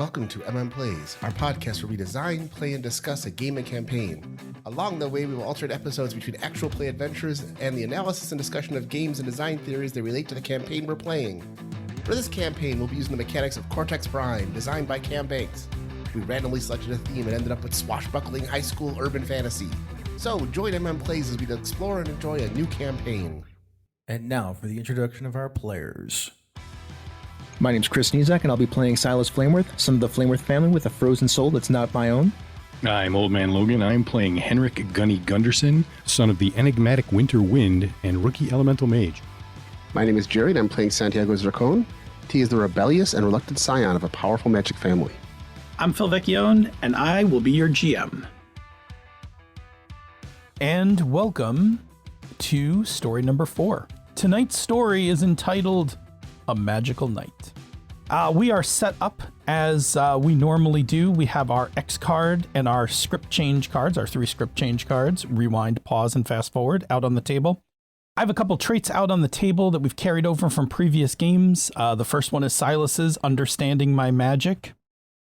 Welcome to Plays, our podcast where we design, play, and discuss a game and campaign. Along the way, we will alternate episodes between actual play adventures and the analysis and discussion of games and design theories that relate to the campaign we're playing. For this campaign, we'll be using the mechanics of CotS Prime, designed by Cam Banks. We randomly selected a theme and ended up with swashbuckling high school urban fantasy. So join Plays as we explore and enjoy a new campaign. And now for the introduction of our players. My name's Chris Nizak, and I'll be playing Silas Flameworth, son of the Flameworth family with a frozen soul that's not my own. I'm Old Man Logan. I'm playing Henrik Gunny Gunderson, son of the enigmatic Winter Wind and rookie elemental mage. My name is Jerry, and I'm playing Santiago Zircon. He is the rebellious and reluctant scion of a powerful magic family. I'm Phil Vecchione, and I will be your GM. And welcome to story number 4. Tonight's story is entitled A Magical Night. We are set up as we normally do. We have our X card and our script change cards, our 3 script change cards, rewind, pause, and fast forward, out on the table. I have a couple traits out on the table that we've carried over from previous games. The first one is Silas's Understanding My Magic.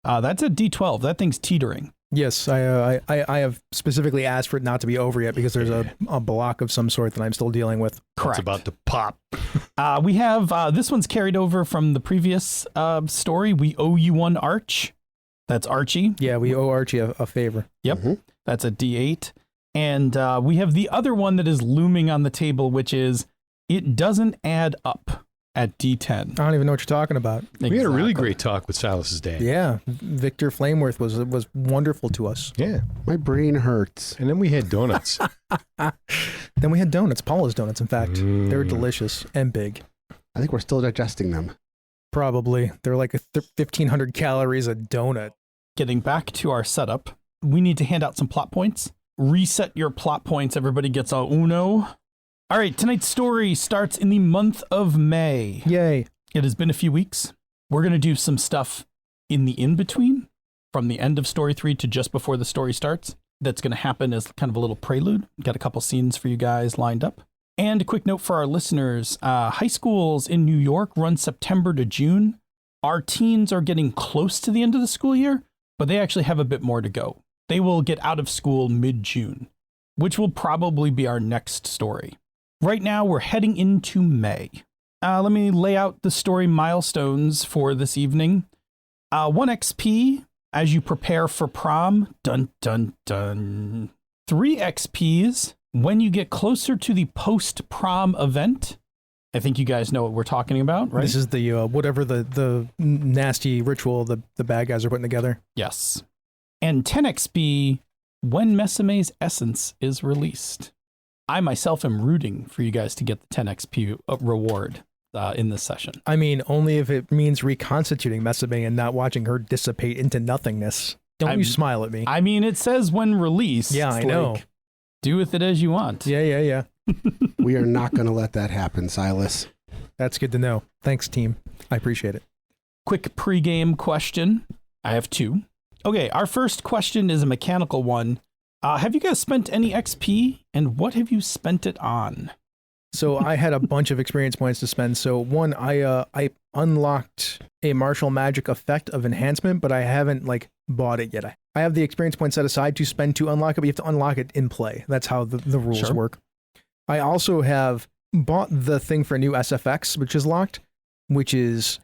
That's a D12. That thing's teetering. Yes, I have specifically asked for it not to be over yet because there's a block of some sort that I'm still dealing with. Correct. It's about to pop. We have, this one's carried over from the previous story. We owe you one Arch. That's Archie. Yeah, we owe Archie a favor. Yep. Mm-hmm. That's a D8. And we have the other one that is looming on the table, which is it doesn't add up at D10. I don't even know what you're talking about. Exactly. We had a really great talk with Silas's dad. Yeah, Victor Flameworth was wonderful to us. Yeah. My brain hurts. And then we had donuts. Then we had donuts, Paula's donuts, in fact. They were delicious and big. I think we're still digesting them. Probably. They're like 1,500 calories a donut. Getting back to our setup, we need to hand out some plot points. Reset your plot points. Everybody gets a uno. All right, tonight's story starts in the month of May. Yay. It has been a few weeks. We're going to do some stuff in the in-between, from the end of story 3 to just before the story starts. That's going to happen as kind of a little prelude. Got a couple scenes for you guys lined up. And a quick note for our listeners, high schools in New York run September to June. Our teens are getting close to the end of the school year, but they actually have a bit more to go. They will get out of school mid-June, which will probably be our next story. Right now, we're heading into May. Let me lay out the story milestones for this evening. 1 XP as you prepare for prom. Dun, dun, dun. 3 XPs when you get closer to the post-prom event. I think you guys know what we're talking about, right? This is the whatever the nasty ritual the bad guys are putting together. Yes. And 10 XP when Meseme's essence is released. I myself am rooting for you guys to get the 10 XP reward in this session. I mean, only if it means reconstituting Meseme and not watching her dissipate into nothingness. Don't you smile at me. I mean, it says when released. Yeah, I know. Do with it as you want. Yeah. We are not going to let that happen, Silas. That's good to know. Thanks, team. I appreciate it. Quick pregame question. I have 2. Okay, our first question is a mechanical one. Have you guys spent any XP, and what have you spent it on? So I had a bunch of experience points to spend. So one, I unlocked a martial magic effect of enhancement, but I haven't bought it yet. I have the experience point set aside to spend to unlock it, but you have to unlock it in play. That's how the rules work. I also have bought the thing for new SFX, which is locked, which is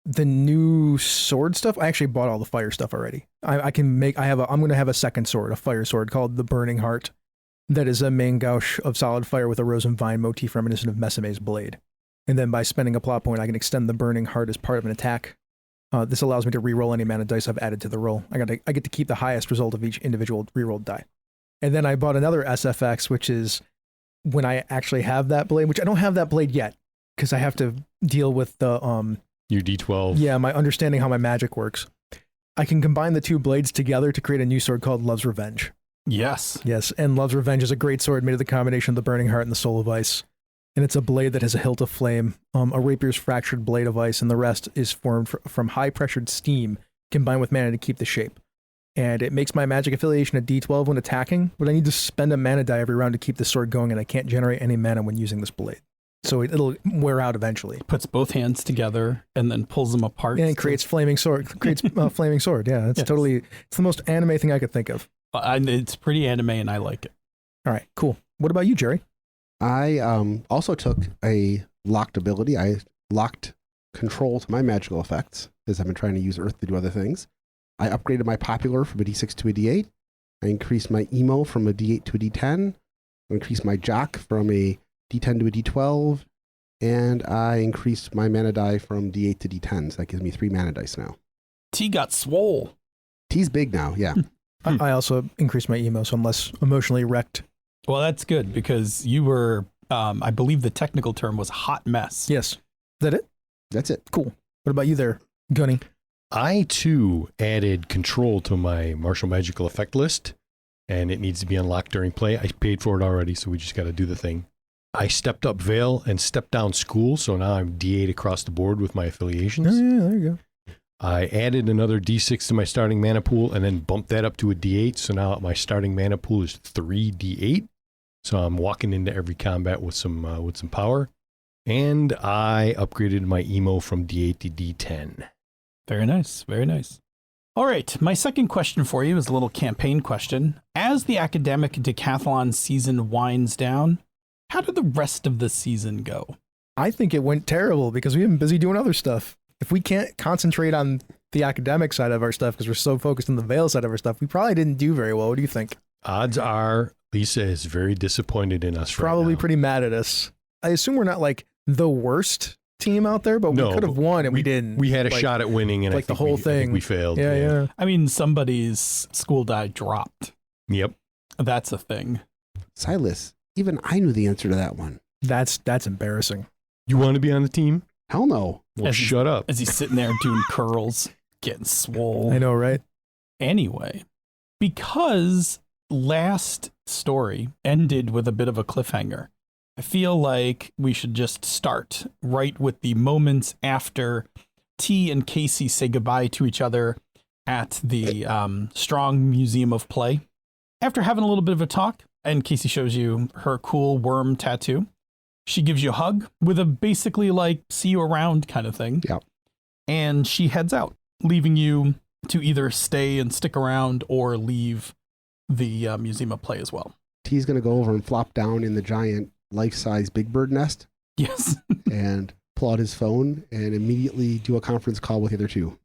the new sword stuff. I actually bought all the fire stuff already. I'm going to have a second sword, a fire sword called the Burning Heart. That is a main gouge of solid fire with a rose and vine motif reminiscent of Meseme's blade. And then by spending a plot point, I can extend the Burning Heart as part of an attack. This allows me to reroll any mana dice I've added to the roll. I get to keep the highest result of each individual rerolled die. And then I bought another SFX, which is when I actually have that blade, which I don't have that blade yet, because I have to deal with the Your D12. Yeah, my understanding how my magic works. I can combine the 2 blades together to create a new sword called Love's Revenge. Yes. Yes, and Love's Revenge is a great sword made of the combination of the Burning Heart and the Soul of Ice. And it's a blade that has a hilt of flame, a rapier's fractured blade of ice, and the rest is formed from high-pressured steam combined with mana to keep the shape. And it makes my magic affiliation a D12 when attacking, but I need to spend a mana die every round to keep the sword going, and I can't generate any mana when using this blade. So it'll wear out eventually. Puts both hands together and then pulls them apart. And it creates flaming sword. Creates flaming sword. Yeah, it's Yes. totally. It's the most anime thing I could think of. It's pretty anime, and I like it. All right, cool. What about you, Jerry? I also took a locked ability. I locked control to my magical effects as I've been trying to use Earth to do other things. I upgraded my popular from a D6 to a D8. I increased my emo from a D8 to a D10. I increased my jock from a D10 to a D12. And I increased my mana die from D8 to D10. So that gives me 3 mana dice now. T got swole. T's big now, yeah. I also increased my emo, so I'm less emotionally wrecked. Well, that's good because you were, I believe the technical term was hot mess. Yes. Is that it? That's it. Cool. What about you there, Gunny? I too added control to my martial magical effect list, and it needs to be unlocked during play. I paid for it already, so we just got to do the thing. I stepped up Veil and stepped down School, so now I'm D8 across the board with my affiliations. Oh, yeah, there you go. I added another D6 to my starting mana pool and then bumped that up to a D8, so now my starting mana pool is 3 D8. So I'm walking into every combat with some power. And I upgraded my emo from D8 to D10. Very nice. Very nice. All right. My second question for you is a little campaign question. As the academic decathlon season winds down, how did the rest of the season go? I think it went terrible because we've been busy doing other stuff. If we can't concentrate on the academic side of our stuff because we're so focused on the Veil side of our stuff, we probably didn't do very well. What do you think? Odds are Lisa is very disappointed in us Probably right now. pretty mad at us. I assume we're not like the worst team out there, but No, we could have won and we didn't. We had a shot at winning, and like I think the whole I think thing. we failed. Yeah, yeah. I mean, somebody's school die dropped. Yep. That's a thing. Silas, even I knew the answer to that one. That's embarrassing. You want to be on the team? Hell no. Well, As he's- shut up. As he's sitting there doing curls, getting swole. I know, right? Anyway, because last story ended with a bit of a cliffhanger, I feel like we should just start right with the moments after T and Casey say goodbye to each other at the Strong Museum of Play. After having a little bit of a talk, and Casey shows you her cool worm tattoo, she gives you a hug with a basically like see you around kind of thing. Yep. And she heads out, leaving you to either stay and stick around or leave the Museum of Play as well. T's going to go over and flop down in the giant life-size Big Bird nest Yes. and pull out his phone and immediately do a conference call with the other two.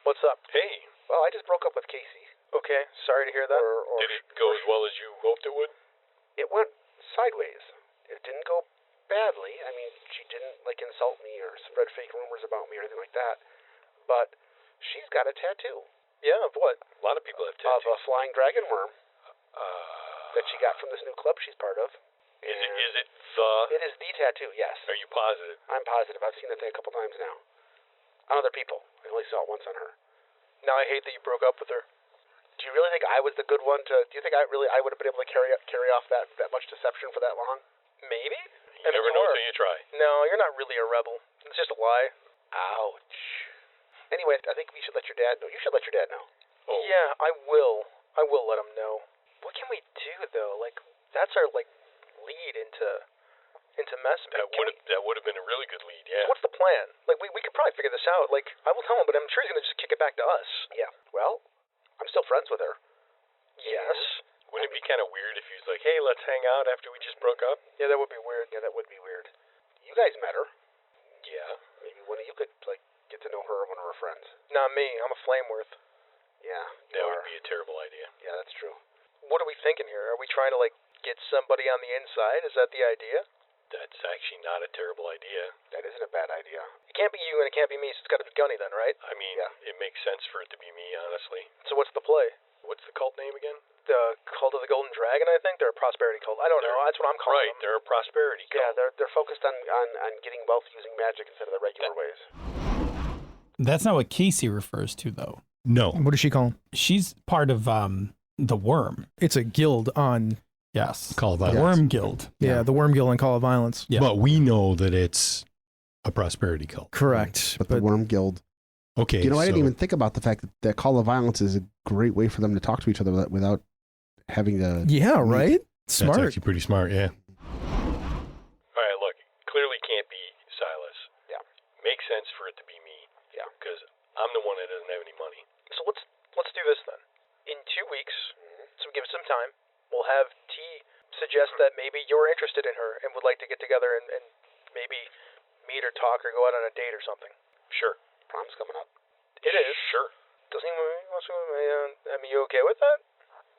What's up? Hey. Well, I just broke up with Casey. Okay, sorry to hear that. Did it go as well as you hoped it would? It went sideways. It didn't go badly. I mean, she didn't, insult me or spread fake rumors about me or anything like that. But she's got a tattoo. Yeah, of what? A lot of people have tattoos. Of a flying dragon worm that she got from this new club she's part of. Is it the? It is the tattoo, yes. Are you positive? I'm positive. I've seen that thing a couple times now. On other people. I only saw it once on her. Now I hate that you broke up with her. Do you really think I was the good one to? Do you think I would have been able to carry off that much deception for that long? Maybe. You never know until you try. No, you're not really a rebel. It's just a lie. Ouch. Anyway, I think we should let your dad know. You should let your dad know. Oh. Yeah, I will. I will let him know. What can we do though? That's our lead into Meseme. That would have been a really good lead. Yeah. What's the plan? We could probably figure this out. I will tell him, but I'm sure he's gonna just kick it back to us. Yeah. Well, I'm still friends with her. Yes. Wouldn't it be kind of weird if he was like, "Hey, let's hang out after we just broke up"? Yeah, that would be weird. Yeah, that would be weird. You guys met her. Yeah. Maybe one of you could get to know her or one of her friends. Not me. I'm a Flameworth. Yeah, That would be a terrible idea. Yeah, that's true. What are we thinking here? Are we trying to get somebody on the inside? Is that the idea? That's actually not a terrible idea. That isn't a bad idea. It can't be you and it can't be me, so it's got to be Gunny then, right? I mean, Yeah. it makes sense for it to be me, honestly. So what's the play? What's the cult name again? The Cult of the Golden Dragon, I think. They're a prosperity cult. I don't know. That's what I'm calling Right, them. they're a prosperity Yeah, cult. they're focused on getting wealth using magic instead of the regular ways. That's not what Casey refers to, though. No. What does she call him? She's part of the Worm. It's a guild on, Yes. Call of The Violence. Worm Guild. yeah, the Worm Guild on Call of Violence. Yeah. But we know that it's a prosperity cult. Correct. But the Worm Guild. Okay. You know, I didn't so- even think about the fact that Call of Violence is a great way for them to talk to each other without having to. yeah, right? Smart. That's actually pretty smart, yeah. All right, look, clearly can't be Silas. Yeah. Makes sense for it to be me. Yeah. Because I'm the one that doesn't have any money. So let's do this then. In 2 weeks, so give it some time. We'll have T suggest that maybe you're interested in her and would like to get together and maybe meet or talk or go out on a date or something. Sure. Prom's coming up. It is. Sure. Doesn't he want to? I mean, you okay with that?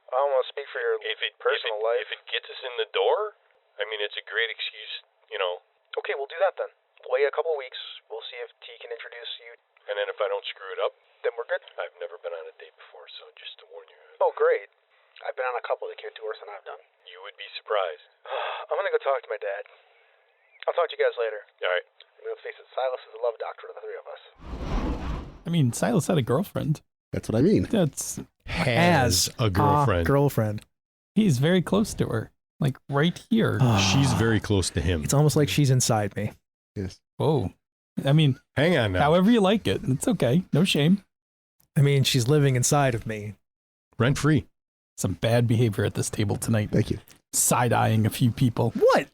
I don't want to speak for your personal life. If it gets us in the door, I mean, it's a great excuse, you know. Okay, we'll do that then. We'll wait a couple of weeks. We'll see if T can introduce you. And then if I don't screw it up, Then we're good. I've never been on a date before, so just to warn you. Oh, great. I've been on a couple that came to worse than I've done. You would be surprised. I'm gonna go talk to my dad. I'll talk to you guys later. All right. I mean, let's face it, Silas is the love doctor of the three of us. I mean, Silas had a girlfriend. That's what I mean. That's Has a girlfriend. Girlfriend. he's very close to her, like right here. She's very close to him. It's almost like she's inside me. Yes. Whoa. I mean, Hang on now. however you like it. It's okay. No shame. I mean, she's living inside of me. Rent free. Some bad behavior at this table tonight. Thank you. Side-eyeing a few people. What?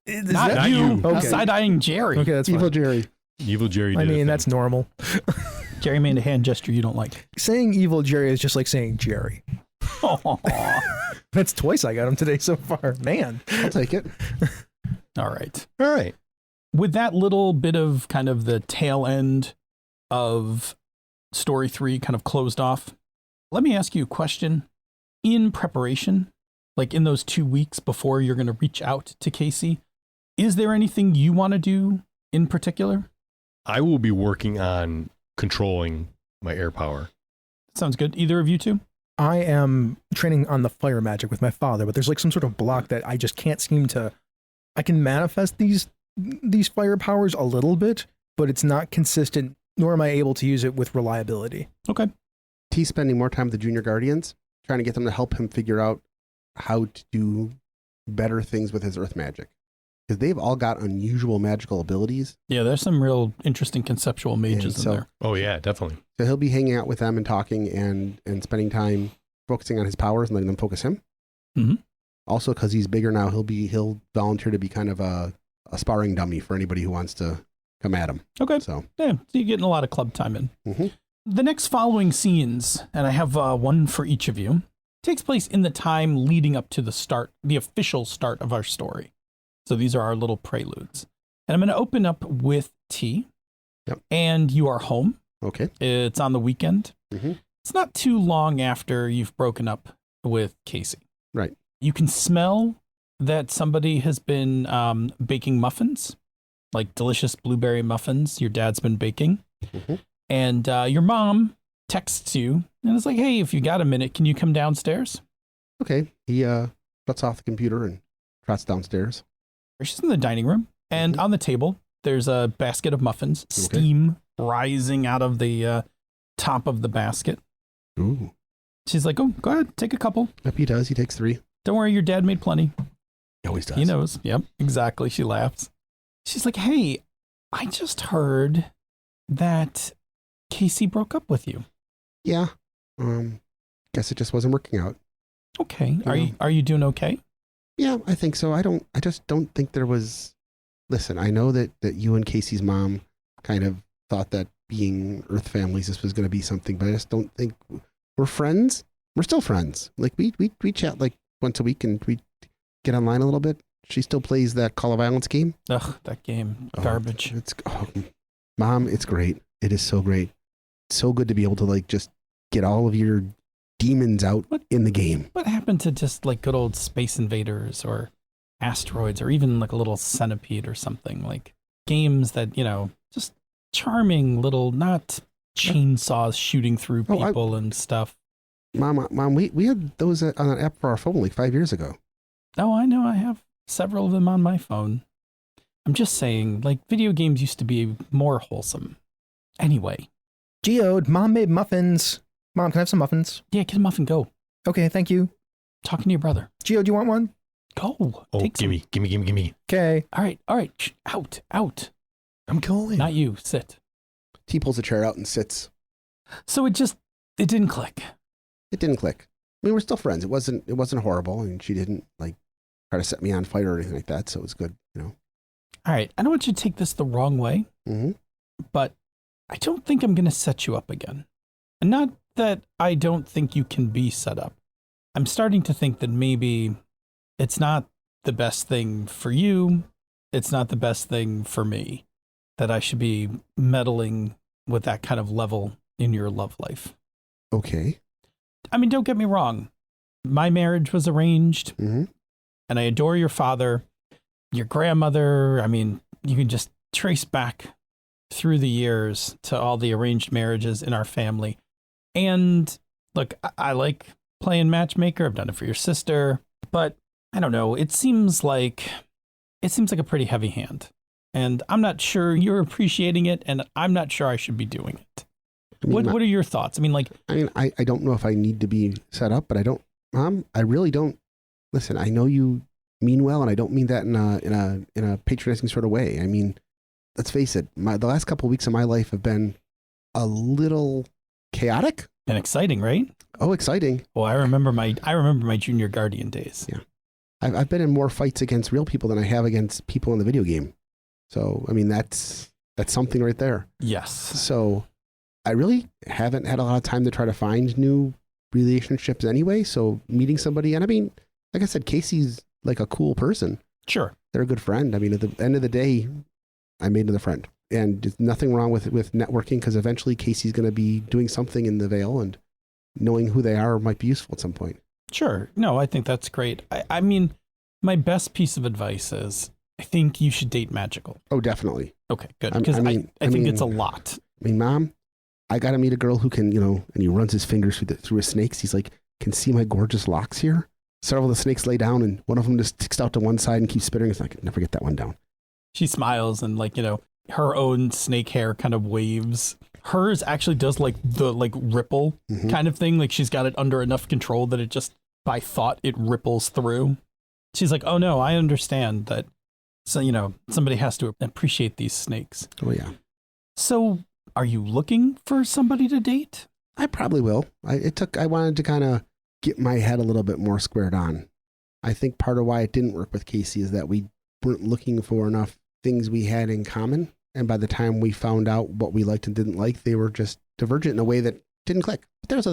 Not you. Okay. Side-eyeing Jerry. Okay, that's Evil fine. Jerry. Evil Jerry did I a mean, thing. that's normal. Jerry made a hand gesture you don't like. Saying evil Jerry is just like saying Jerry. That's twice I got him today so far. Man. I'll take it. All right. All right. With that little bit of kind of the tail end of story 3 kind of closed off, let me ask you a question. In preparation, like in those 2 weeks before you're going to reach out to Casey, is there anything you want to do in particular? I will be working on controlling my air power. Sounds good. Either of you two? I am training on the fire magic with my father, but there's like some sort of block that I just can't seem to. I can manifest these fire powers a little bit, but it's not consistent, nor am I able to use it with reliability. Okay. He's spending more time with the junior guardians, trying to get them to help him figure out how to do better things with his earth magic. Because they've all got unusual magical abilities. Yeah, there's some real interesting conceptual mages in there. Oh, yeah, definitely. So he'll be hanging out with them and talking and spending time focusing on his powers and letting them focus him. Mm-hmm. Also, because he's bigger now, he'll volunteer to be kind of a sparring dummy for anybody who wants to come at him. Okay. So Yeah, so you're getting a lot of club time in. Mm-hmm. The next following scenes, and I have one for each of you, takes place in the time leading up to the official start of our story. So these are our little preludes. And I'm going to open up with T. Yep. And you are home. Okay. It's on the weekend. Mm-hmm. It's not too long after you've broken up with Casey. Right. You can smell that somebody has been baking muffins, like delicious blueberry muffins your dad's been baking. Mm-hmm. And your mom texts you and it's like, hey, if you got a minute, can you come downstairs? Okay. He shuts off the computer and trots downstairs. She's in the dining room, and on the table, there's a basket of muffins, steam rising out of the top of the basket. Ooh. She's like, oh, go ahead, take a couple. Yep, he does. He takes 3. Don't worry, your dad made plenty. He always does. He knows. Yep, exactly. She laughs. She's like, hey, I just heard that Casey broke up with you. Yeah. Guess it just wasn't working out. Okay. Yeah. Are you doing okay? Yeah, I think so. I just don't think there was. Listen, I know that you and Casey's mom kind of thought that being Earth families, this was going to be something, but I just don't think we're friends. We're still friends. Like we chat like once a week and we get online a little bit. She still plays that Call of Violence game. Ugh, that game. Garbage. Mom, it's great. It is so great. It's so good to be able to like just get all of your demons out in the game. What happened to just like good old Space Invaders or Asteroids or even like a little Centipede or something? Like games that, just charming little, not chainsaws shooting through people and stuff. Mom, we had those on an app for our phone like 5 years ago. Oh, I know. I have several of them on my phone. I'm just saying, like, video games used to be more wholesome. Anyway. Geode, Mom made muffins. Mom, can I have some muffins? Yeah, get a muffin, go. Okay, thank you. Talking to your brother. Geo, do you want one? Go. Oh, gimme. Okay. All right. Shh, out. I'm going. Not you. Sit. T pulls a chair out and sits. So it didn't click. It didn't click. I mean, we're still friends. It wasn't horrible, and she didn't like try to set me on fire or anything like that. So it was good, you know. All right. I don't want you to take this the wrong way, but I don't think I'm going to set you up again. And not that I don't think you can be set up. I'm starting to think that maybe it's not the best thing for you. It's not the best thing for me, that I should be meddling with that kind of level in your love life. Okay. I mean, don't get me wrong. My marriage was arranged, and I adore your father, your grandmother. I mean, you can just trace back through the years to all the arranged marriages in our family. And look, I like playing matchmaker. I've done it for your sister, but I don't know. It seems like a pretty heavy hand, and I'm not sure you're appreciating it, and I'm not sure I should be doing it. I mean, what are your thoughts? I mean, I don't know if I need to be set up, but I don't, Mom, I really don't. Listen, I know you mean well, and I don't mean that in a patronizing sort of way. I mean, let's face it, the last couple of weeks of my life have been a little chaotic and exciting, right? Oh, exciting. Well, I remember my junior guardian days. Yeah. I've been in more fights against real people than I have against people in the video game. So, I mean, that's something right there. Yes. So I really haven't had a lot of time to try to find new relationships anyway. So meeting somebody, and I mean, like I said, Casey's like a cool person. Sure. They're a good friend. I mean, at the end of the day, I made another friend, and there's nothing wrong with networking, because eventually Casey's going to be doing something in the Vale, and knowing who they are might be useful at some point. Sure. No, I think that's great. I mean, my best piece of advice is I think you should date magical. Oh, definitely. Okay, good. Because I think it's a lot. I mean, Mom, I got to meet a girl who can, you know, and he runs his fingers through his snakes. He's like, can see my gorgeous locks here? Several of the snakes lay down, and one of them just sticks out to one side and keeps spitting. It's like, I can never get that one down. She smiles, and like, you know, her own snake hair kind of waves. Hers actually does like the ripple kind of thing. Like she's got it under enough control that it just by thought it ripples through. She's like, oh no, I understand that. So, you know, somebody has to appreciate these snakes. Oh yeah. So are you looking for somebody to date? I probably will. I wanted to kind of get my head a little bit more squared on. I think part of why it didn't work with Casey is that we weren't looking for enough things we had in common. And by the time we found out what we liked and didn't like, they were just divergent in a way that didn't click. But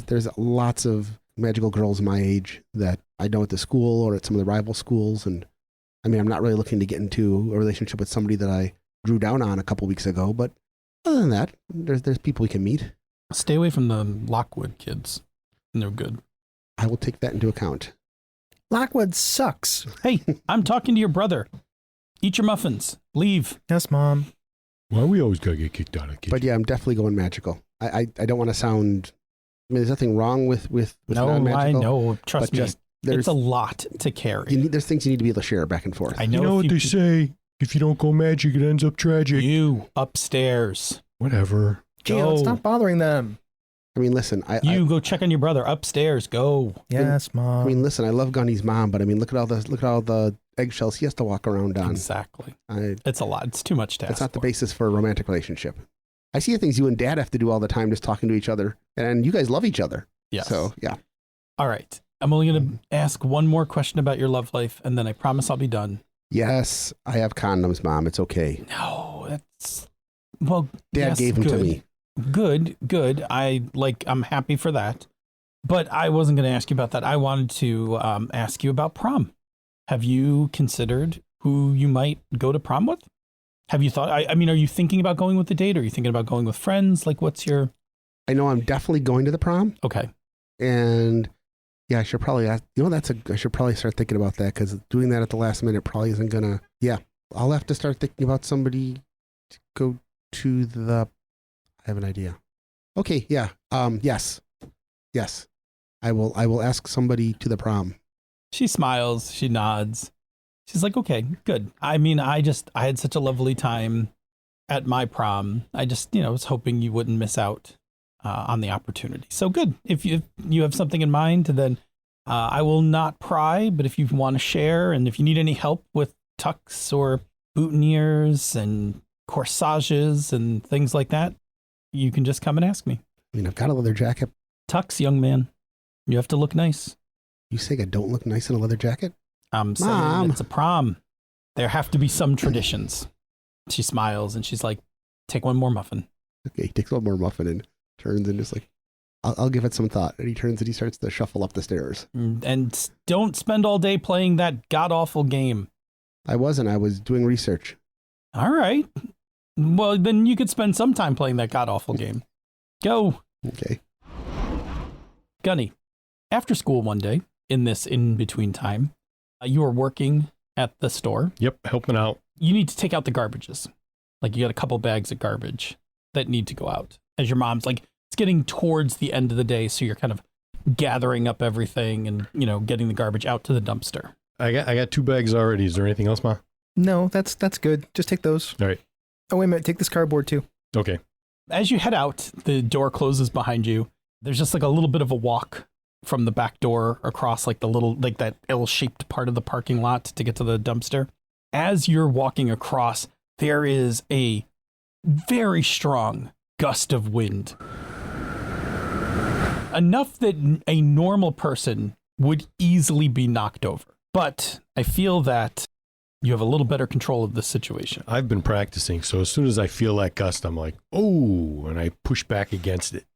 there's lots of magical girls my age that I know at the school or at some of the rival schools. And I mean, I'm not really looking to get into a relationship with somebody that I drew down on a couple weeks ago. But other than that, there's people we can meet. Stay away from the Lockwood kids. No good. I will take that into account. Lockwood sucks. Hey, I'm talking to your brother. Eat your muffins. Leave. Yes, Mom. Why we always gotta get kicked out of the kitchen? But yeah, I'm definitely going magical. I don't want to sound. I mean, there's nothing wrong with no, non-magical. I know. Trust me. Just, it's a lot to carry. There's things you need to be able to share back and forth. I know. You know what they say? If you don't go magic, it ends up tragic. You upstairs. Whatever. Gee, let's stop bothering them. I mean, listen. Go check on your brother upstairs. Go. Yes, Mom. I mean, listen. I love Gunny's mom, but I mean, look at all the eggshells he has to walk around on. Exactly. It's a lot. It's too much to ask. It's not the basis for a romantic relationship. I see things you and Dad have to do all the time, just talking to each other, and you guys love each other. Yes. So yeah. All right. I'm only going to ask one more question about your love life, and then I promise I'll be done. Yes, I have condoms, Mom. It's okay. No, that's Dad gave them to me. Good. I'm happy for that. But I wasn't going to ask you about that. I wanted to ask you about prom. Have you considered who you might go to prom with? Have you thought, I mean, are you thinking about going with the date? Or are you thinking about going with friends? Like, what's your... I know I'm definitely going to the prom. Okay. And yeah, I should probably ask, I should probably start thinking about that, because doing that at the last minute probably isn't going to, yeah. I'll have to start thinking about somebody to go to the, I have an idea. Okay, yeah. Yes. I will ask somebody to the prom. She smiles, she nods. She's like, okay, good. I mean, I had such a lovely time at my prom. I just, was hoping you wouldn't miss out on the opportunity. So good. If you have something in mind, then I will not pry, but if you want to share, and if you need any help with tucks or boutonnieres and corsages and things like that, you can just come and ask me. I mean, I've got a leather jacket. Tucks, young man. You have to look nice. You saying I don't look nice in a leather jacket? I'm saying Mom. it's a prom. There have to be some traditions. She smiles and she's like, take one more muffin. Okay, he takes one more muffin and turns and just like, I'll give it some thought. And he turns and he starts to shuffle up the stairs. And don't spend all day playing that god-awful game. I wasn't. I was doing research. All right. Well, then you could spend some time playing that god-awful game. Go. Okay. Gunny, after school one day, in this in-between time, you are working at the store. Yep, helping out. You need to take out the garbages. Like, you got a couple bags of garbage that need to go out. As your mom's like, it's getting towards the end of the day, so you're kind of gathering up everything and, you know, getting the garbage out to the dumpster. I got 2 bags already. Is there anything else, Ma? No, that's good. Just take those. All right. Oh, wait a minute. Take this cardboard too. Okay. As you head out, the door closes behind you. There's just like a little bit of a walk from the back door across like the little, like that L-shaped part of the parking lot to get to the dumpster. As you're walking across, there is a very strong gust of wind. Enough that a normal person would easily be knocked over. But I feel that you have a little better control of the situation. I've been practicing, so as soon as I feel that gust, I'm like, oh, and I push back against it.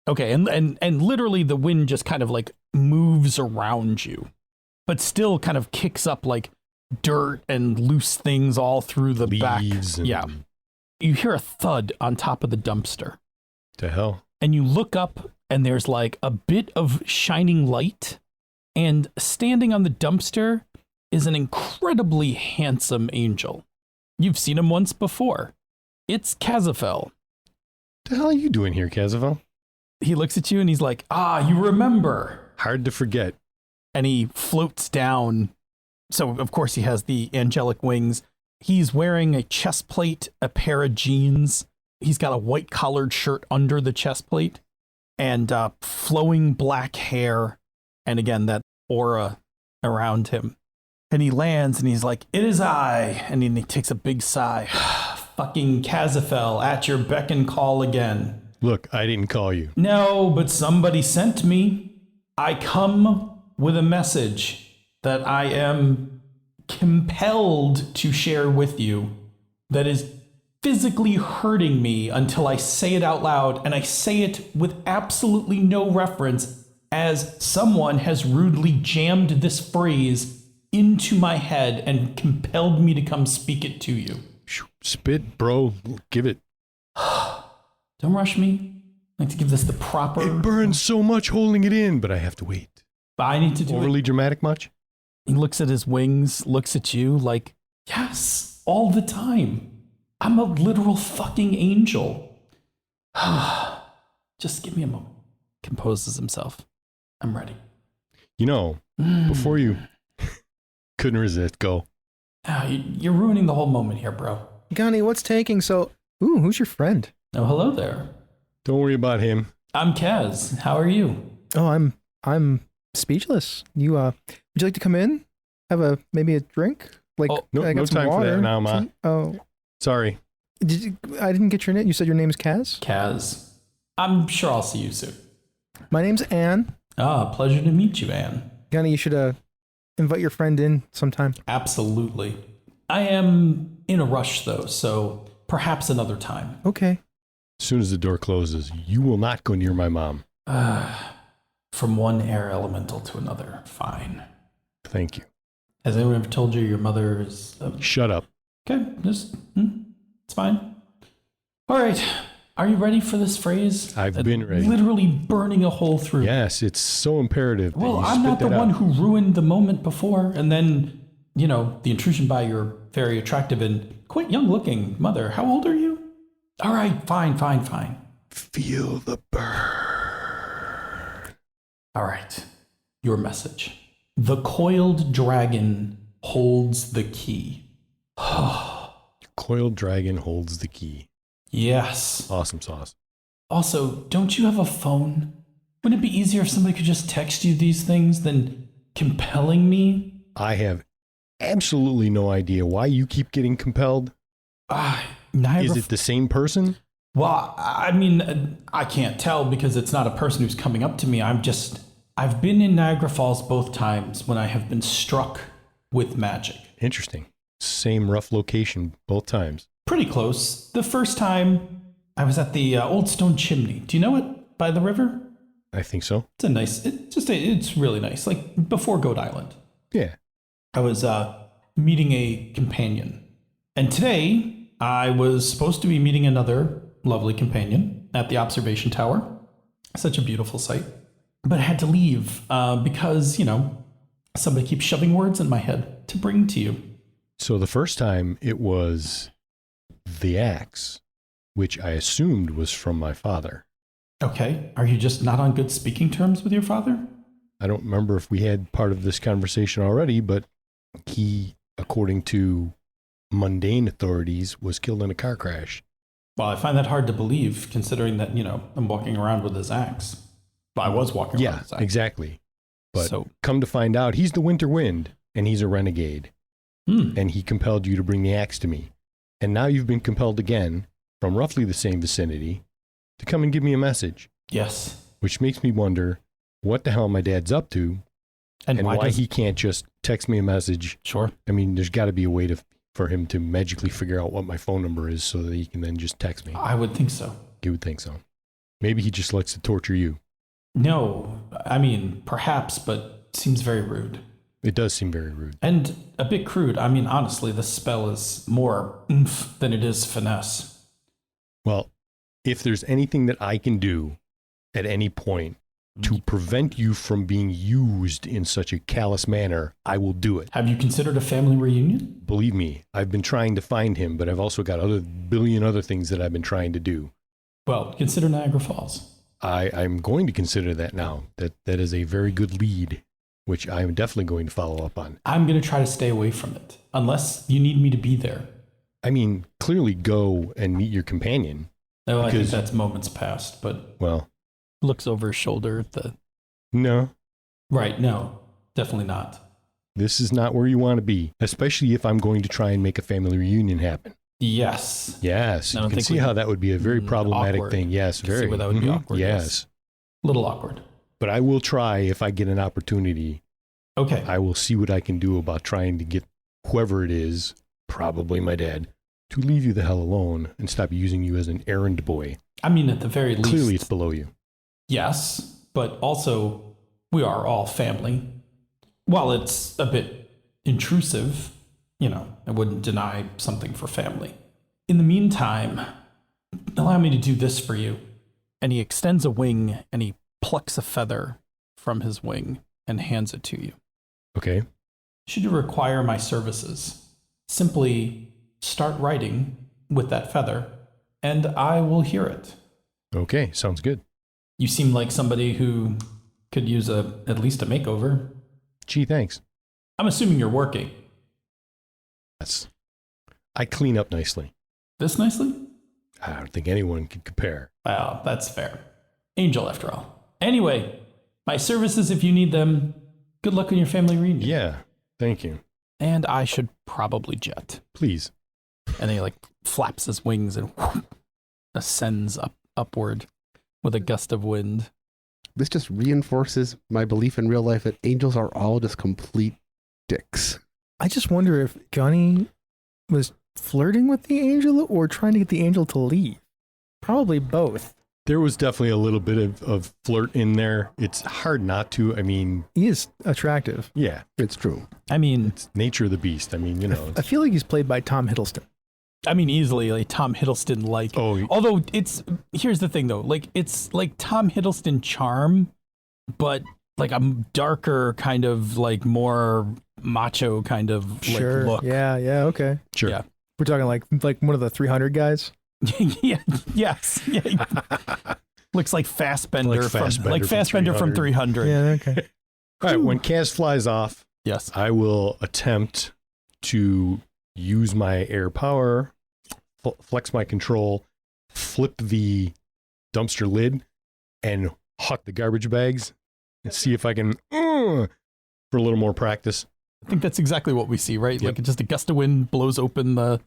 Okay, and literally the wind just kind of like moves around you, but still kind of kicks up like dirt and loose things all through the back. Yeah. You hear a thud on top of the dumpster. The hell? And you look up and there's like a bit of shining light, and standing on the dumpster is an incredibly handsome angel. You've seen him once before. It's Kazafel. The hell are you doing here, Kazafel? He looks at you and he's like, you remember. Hard to forget. And he floats down. So, of course, he has the angelic wings. He's wearing a chest plate, a pair of jeans. He's got a white collared shirt under the chest plate and flowing black hair. And again, that aura around him. And he lands and he's like, it is I. And he takes a big sigh. Fucking Kazafel, at your beck and call again. Look, I didn't call you. No, but somebody sent me. I come with a message that I am compelled to share with you that is physically hurting me until I say it out loud, and I say it with absolutely no reference, as someone has rudely jammed this phrase into my head and compelled me to come speak it to you. Spit, bro. Give it. Don't rush me. I like to give this the proper... It burns so much holding it in, but I have to wait. But I need to do Overly dramatic much? He looks at his wings, looks at you like, yes, all the time. I'm a literal fucking angel. Just give me a moment. Composes himself. I'm ready. You know, before you couldn't resist, go. You're ruining the whole moment here, bro. Gunny, what's taking so... Ooh, who's your friend? Oh, hello there. Don't worry about him. I'm Kaz. How are you? Oh, I'm speechless. You would you like to come in? Have maybe a drink? Like, No, I got no some time water. for that now, Ma. Oh, Sorry. I didn't get your name. You said your name is Kaz? Kaz. I'm sure I'll see you soon. My name's Anne. Pleasure to meet you, Anne. Gunny, you should invite your friend in sometime. Absolutely. I am in a rush, though, so perhaps another time. Okay. As soon as the door closes, you will not go near my mom. From one air elemental to another. Fine. Thank you. Has anyone ever told you your mother is... Shut up. Okay, just... it's fine. All right. Are you ready for this phrase? I've been ready. Literally burning a hole through. Yes, it's so imperative. Well, that you I'm spit not the that one out. who ruined the moment before, and then, you know, the intrusion by your very attractive and quite young-looking mother. How old are you? All right, fine. Feel the burn. All right, your message. The coiled dragon holds the key. Coiled dragon holds the key. Yes. Awesome sauce. Also, don't you have a phone? Wouldn't it be easier if somebody could just text you these things than compelling me? I have absolutely no idea why you keep getting compelled. Is it the same person? Well, I mean, I can't tell because it's not a person who's coming up to me. I've been in Niagara Falls both times when I have been struck with magic. Interesting. Same rough location both times. Pretty close. The first time I was at the old stone chimney. Do you know it by the river? I think so. It's a nice, it's really nice. Like before Goat Island. Yeah. I was meeting a companion. And today I was supposed to be meeting another lovely companion at the observation tower. Such a beautiful sight. But I had to leave because, somebody keeps shoving words in my head to bring to you. So the first time it was the axe, which I assumed was from my father. Okay. Are you just not on good speaking terms with your father? I don't remember if we had part of this conversation already, but he, according to mundane authorities, was killed in a car crash. Well, I find that hard to believe, considering that, I'm walking around with his axe. I was walking around with his axe. Exactly. But come to find out, he's the Winter Wind, and he's a renegade. And he compelled you to bring the axe to me. And now you've been compelled again, from roughly the same vicinity, to come and give me a message. Yes. Which makes me wonder what the hell my dad's up to, and why he can't just text me a message. Sure. I mean, there's got to be a way for him to magically figure out what my phone number is so that he can then just text me. I would think so. You would think so. Maybe he just likes to torture you. No, I mean, perhaps, but seems very rude. It does seem very rude. And a bit crude. I mean, honestly, this spell is more oomph than it is finesse. Well, if there's anything that I can do at any point to prevent you from being used in such a callous manner, I will do it. Have you considered a family reunion? Believe me, I've been trying to find him, but I've also got a billion other things that I've been trying to do. Well, consider Niagara Falls. I'm going to consider that now. That is a very good lead, which I'm definitely going to follow up on. I'm going to try to stay away from it, unless you need me to be there. I mean, clearly go and meet your companion. No, I think that's moments past, but... Well... Looks over his shoulder at the... No. Right, no. Definitely not. This is not where you want to be, especially if I'm going to try and make a family reunion happen. Yes. Yes. You can see how that would be a very problematic thing. Yes, very. See where that would be awkward. Yes. A little awkward. But I will try if I get an opportunity. Okay. I will see what I can do about trying to get whoever it is, probably my dad, to leave you the hell alone and stop using you as an errand boy. I mean, at the very least... Clearly it's below you. Yes, but also we are all family. While it's a bit intrusive, I wouldn't deny something for family. In the meantime, allow me to do this for you. And he extends a wing and he plucks a feather from his wing and hands it to you. Okay. Should you require my services, simply start writing with that feather and I will hear it. Okay, sounds good. You seem like somebody who could use at least a makeover. Gee, thanks. I'm assuming you're working. Yes. I clean up nicely. This nicely? I don't think anyone can compare. Well, that's fair. Angel, after all. Anyway, my services if you need them. Good luck on your family reunion. Yeah, thank you. And I should probably jet. Please. And then he flaps his wings and ascends upward with a gust of wind. This just reinforces my belief in real life that angels are all just complete dicks. I just wonder if Gunny was flirting with the angel or trying to get the angel to leave. Probably both. There was definitely a little bit of flirt in there. It's hard not to. I mean... He is attractive. Yeah. It's true. I mean... It's nature of the beast. I mean, I feel like he's played by Tom Hiddleston. I mean, easily, Tom Hiddleston, although here's the thing, though, it's like Tom Hiddleston charm, but like a darker kind of more macho kind of look. Yeah, okay. Sure. Yeah. We're talking like one of the 300 guys. Yeah, yes. Yeah. Looks like Fassbender, Fassbender from 300. Yeah, okay. All right, when Kaz flies off, yes, I will attempt to use my air power, flex my control, flip the dumpster lid, and huck the garbage bags, and see if I can, for a little more practice. I think that's exactly what we see, right? Yep. Like just a gust of wind blows open the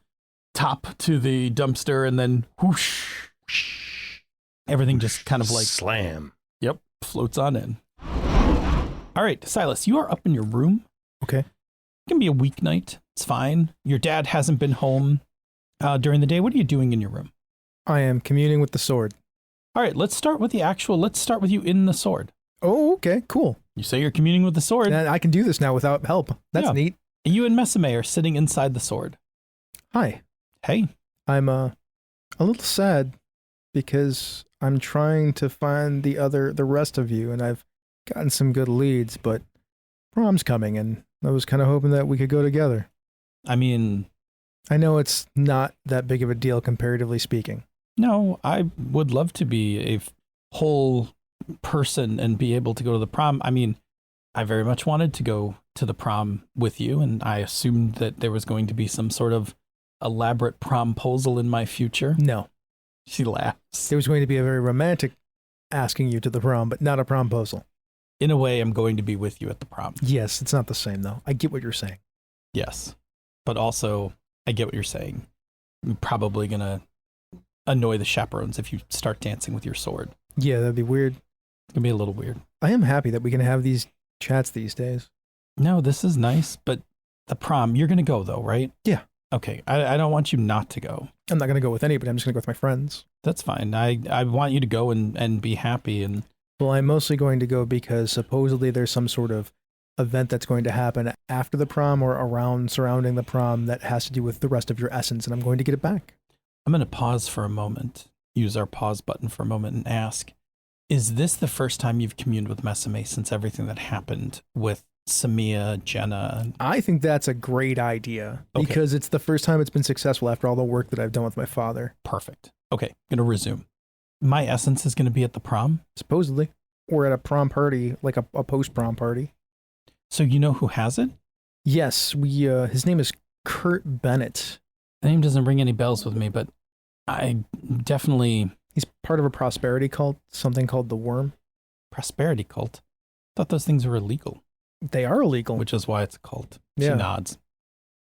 top to the dumpster, and then whoosh, everything just kind of slam. Yep, floats on in. All right, Silas, you are up in your room. Okay. It can be a weeknight. It's fine. Your dad hasn't been home during the day. What are you doing in your room? I am communing with the sword. All right, let's start with you in the sword. Oh, okay, cool. You say you're communing with the sword. And I can do this now without help. That's neat. You and Meseme are sitting inside the sword. Hi. Hey. I'm a little sad because I'm trying to find the rest of you, and I've gotten some good leads, but prom's coming, and I was kind of hoping that we could go together. I mean, I know it's not that big of a deal comparatively speaking. No, I would love to be a whole person and be able to go to the prom. I mean, I very much wanted to go to the prom with you, and I assumed that there was going to be some sort of elaborate promposal in my future. No. She laughs. There was going to be a very romantic asking you to the prom, but not a promposal. In a way, I'm going to be with you at the prom. Yes, it's not the same, though. I get what you're saying. Yes. But also, I get what you're saying. You're probably going to annoy the chaperones if you start dancing with your sword. Yeah, that'd be weird. It's going to be a little weird. I am happy that we can have these chats these days. No, this is nice, but the prom, you're going to go though, right? Yeah. Okay, I don't want you not to go. I'm not going to go with anybody. I'm just going to go with my friends. That's fine. I want you to go and be happy. And well, I'm mostly going to go because supposedly there's some sort of event that's going to happen after the prom or around surrounding the prom that has to do with the rest of your essence, and I'm going to get it back. I'm going to pause for a moment, use our pause button for a moment and ask, is this the first time you've communed with Meseme since everything that happened with Samia, Jenna? I think that's a great idea because it's the first time it's been successful after all the work that I've done with my father. Perfect. Okay, I'm going to resume. My essence is going to be at the prom? Supposedly. Or at a prom party, like a post-prom party. So you know who has it? Yes, his name is Kurt Bennett. The name doesn't ring any bells with me, but I definitely... He's part of a prosperity cult, something called the Wyrm. Prosperity cult? I thought those things were illegal. They are illegal. Which is why it's a cult. Yeah. She nods.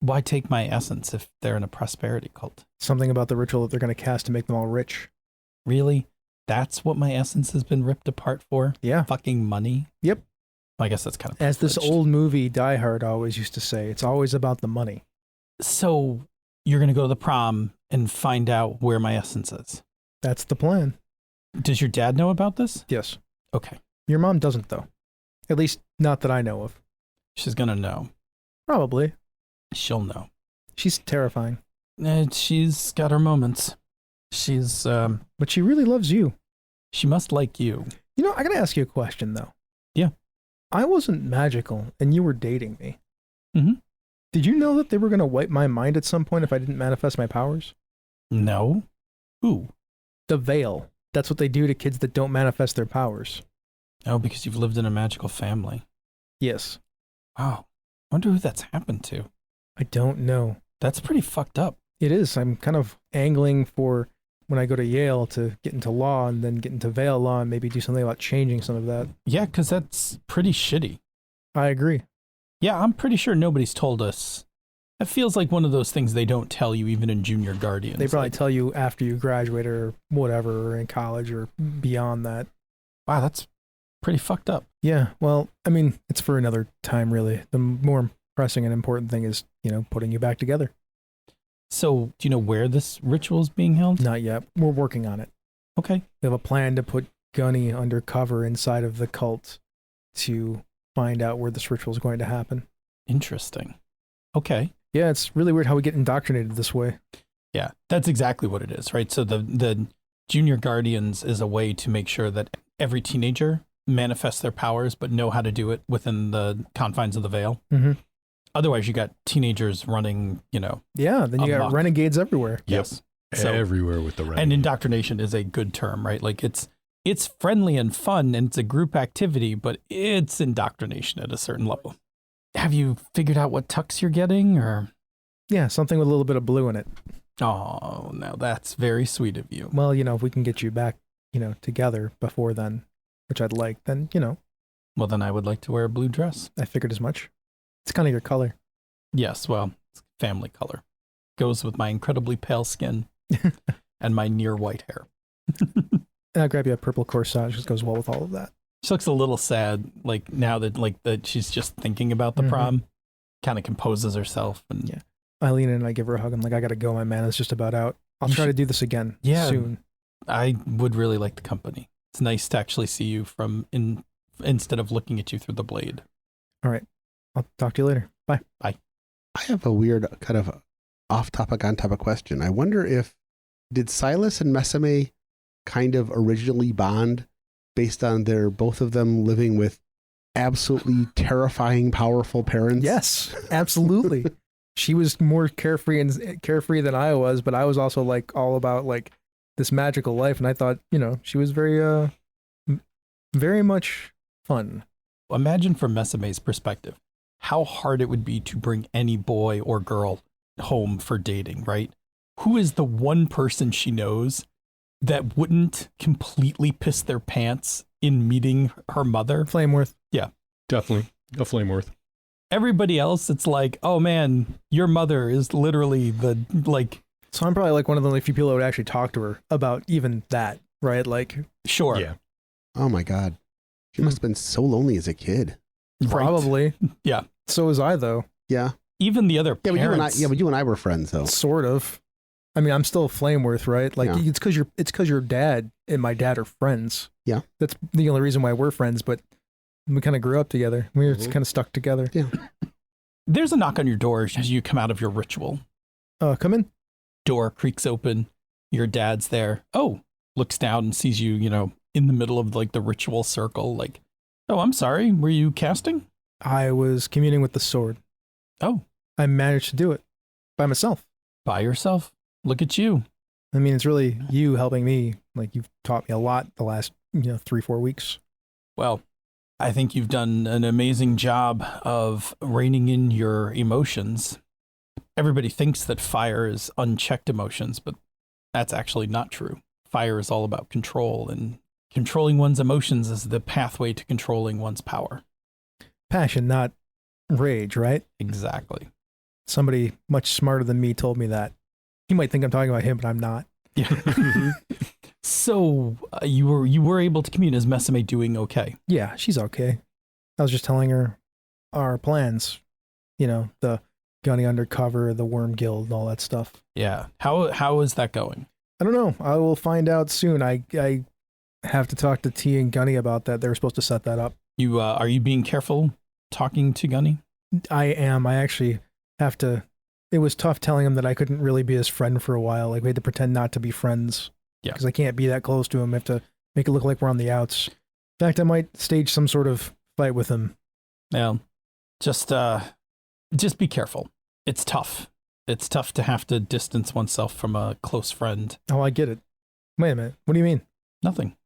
Why take my essence if they're in a prosperity cult? Something about the ritual that they're going to cast to make them all rich. Really? That's what my essence has been ripped apart for? Yeah. Fucking money? Yep. Well, I guess that's kind of as this old movie Die Hard always used to say, it's always about the money. So you're going to go to the prom and find out where my essence is? That's the plan. Does your dad know about this? Yes. Okay. Your mom doesn't, though. At least not that I know of. She's going to know. Probably. She'll know. She's terrifying. She's got her moments. She's, but she really loves you. She must like you. You know, I gotta ask you a question, though. Yeah. I wasn't magical, and you were dating me. Mm-hmm. Did you know that they were gonna wipe my mind at some point if I didn't manifest my powers? No. Who? The Veil. That's what they do to kids that don't manifest their powers. Oh, because you've lived in a magical family. Yes. Wow. I wonder who that's happened to. I don't know. That's pretty fucked up. It is. I'm kind of angling for when I go to Yale to get into law and then get into Veil law and maybe do something about changing some of that. Yeah, because that's pretty shitty. I agree. Yeah, I'm pretty sure nobody's told us. That feels like one of those things they don't tell you even in Junior Guardians. They probably tell you after you graduate or whatever, or in college or beyond that. Wow, that's pretty fucked up. Yeah, well, I mean, it's for another time, really. The more pressing and important thing is, putting you back together. So, do you know where this ritual is being held? Not yet. We're working on it. Okay. We have a plan to put Gunny undercover inside of the cult to find out where this ritual is going to happen. Interesting. Okay. Yeah, it's really weird how we get indoctrinated this way. Yeah, that's exactly what it is, right? So the Junior Guardians is a way to make sure that every teenager manifests their powers, but know how to do it within the confines of the Veil. Mm-hmm. Otherwise, you got teenagers running, Yeah, then you got renegades everywhere. Yes. So, everywhere with the renegades. And indoctrination is a good term, right? Like it's friendly and fun and it's a group activity, but it's indoctrination at a certain level. Have you figured out what tux you're getting or? Yeah, something with a little bit of blue in it. Oh, now that's very sweet of you. Well, if we can get you back, together before then, which I'd like, then, Well, then I would like to wear a blue dress. I figured as much. It's kind of your color. Yes, well, it's family color. Goes with my incredibly pale skin and my near white hair. I'll grab you a purple corsage, which goes well with all of that. She looks a little sad, like now that she's just thinking about the prom. kind of composes herself. And Yeah. I lean in and I give her a hug. I'm like, I gotta go. My mana's just about out. I'll try to do this again soon. I would really like the company. It's nice to actually see you instead of looking at you through the blade. All right. I'll talk to you later. Bye. I have a weird kind of off-topic, on-topic question. I wonder did Silas and Meseme kind of originally bond based on both of them living with absolutely terrifying, powerful parents? Yes, absolutely. She was more carefree than I was, but I was also like all about like this magical life, and I thought, she was very, very much fun. Imagine from Meseme's perspective, how hard it would be to bring any boy or girl home for dating, right? Who is the one person she knows that wouldn't completely piss their pants in meeting her mother? Flameworth. Yeah. Definitely. A Flameworth. Everybody else, it's like, oh man, your mother is literally So I'm probably like one of the only few people that would actually talk to her about even that, right? Like, sure. Yeah. Oh my God. She must have been so lonely as a kid. probably. Yeah. So was I, though. Yeah. Even the other Yeah, parents. but you and I were friends, though. Sort of. I mean, I'm still Flameworth, right? Like, Yeah. it's because your dad and my dad are friends. Yeah. That's the only reason why we're friends, but we kind of grew up together. We were kind of stuck together. Yeah. There's a knock on your door as you come out of your ritual. Come in. Door creaks open. Your dad's there. Oh, looks down and sees you, in the middle of like the ritual circle. Like, oh, I'm sorry. Were you casting? I was communing with the sword. Oh, I managed to do it by myself. by yourself. Look at you. I mean, it's really you helping me. Like, you've taught me a lot the last, 3-4 weeks. Well, I think you've done an amazing job of reining in your emotions. Everybody thinks that fire is unchecked emotions, but that's actually not true. Fire is all about control, and controlling one's emotions is the pathway to controlling one's power. Passion, not rage, right? Exactly. Somebody much smarter than me told me that. He might think I'm talking about him, but I'm not. Yeah. So you were able to commune. Is Meseme doing okay? Yeah, she's okay. I was just telling her our plans. The Gunny undercover, the Wyrm Guild, and all that stuff. Yeah. How is that going? I don't know. I will find out soon. I have to talk to T and Gunny about that. They were supposed to set that up. You are you being careful talking to Gunny? I am. I actually have to. It was tough telling him that I couldn't really be his friend for a while. Like, we had to pretend not to be friends. Yeah. Because I can't be that close to him. I have to make it look like we're on the outs. In fact, I might stage some sort of fight with him. Yeah. Just be careful. It's tough. It's tough to have to distance oneself from a close friend. Oh, I get it. Wait a minute. What do you mean? Nothing.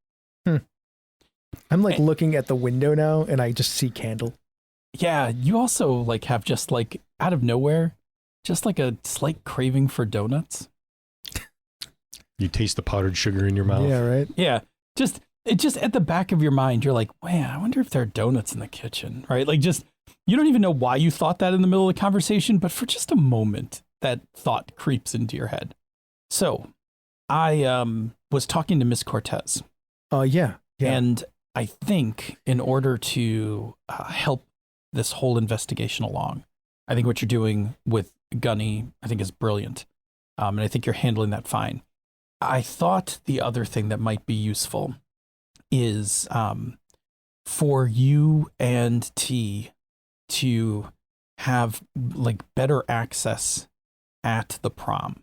I'm like looking at the window now and I just see Candle. Yeah, you also like have just like out of nowhere, just like a slight craving for donuts. You taste the powdered sugar in your mouth. Yeah, right? Yeah. Just at the back of your mind, you're like, man, I wonder if there are donuts in the kitchen, right? Like, just, you don't even know why you thought that in the middle of the conversation, but for just a moment, that thought creeps into your head. So I was talking to Miss CotS. Yeah. And I think in order to help this whole investigation along, I think what you're doing with Gunny, I think is brilliant. And I think you're handling that fine. I thought the other thing that might be useful is for you and T to have like better access at the prom.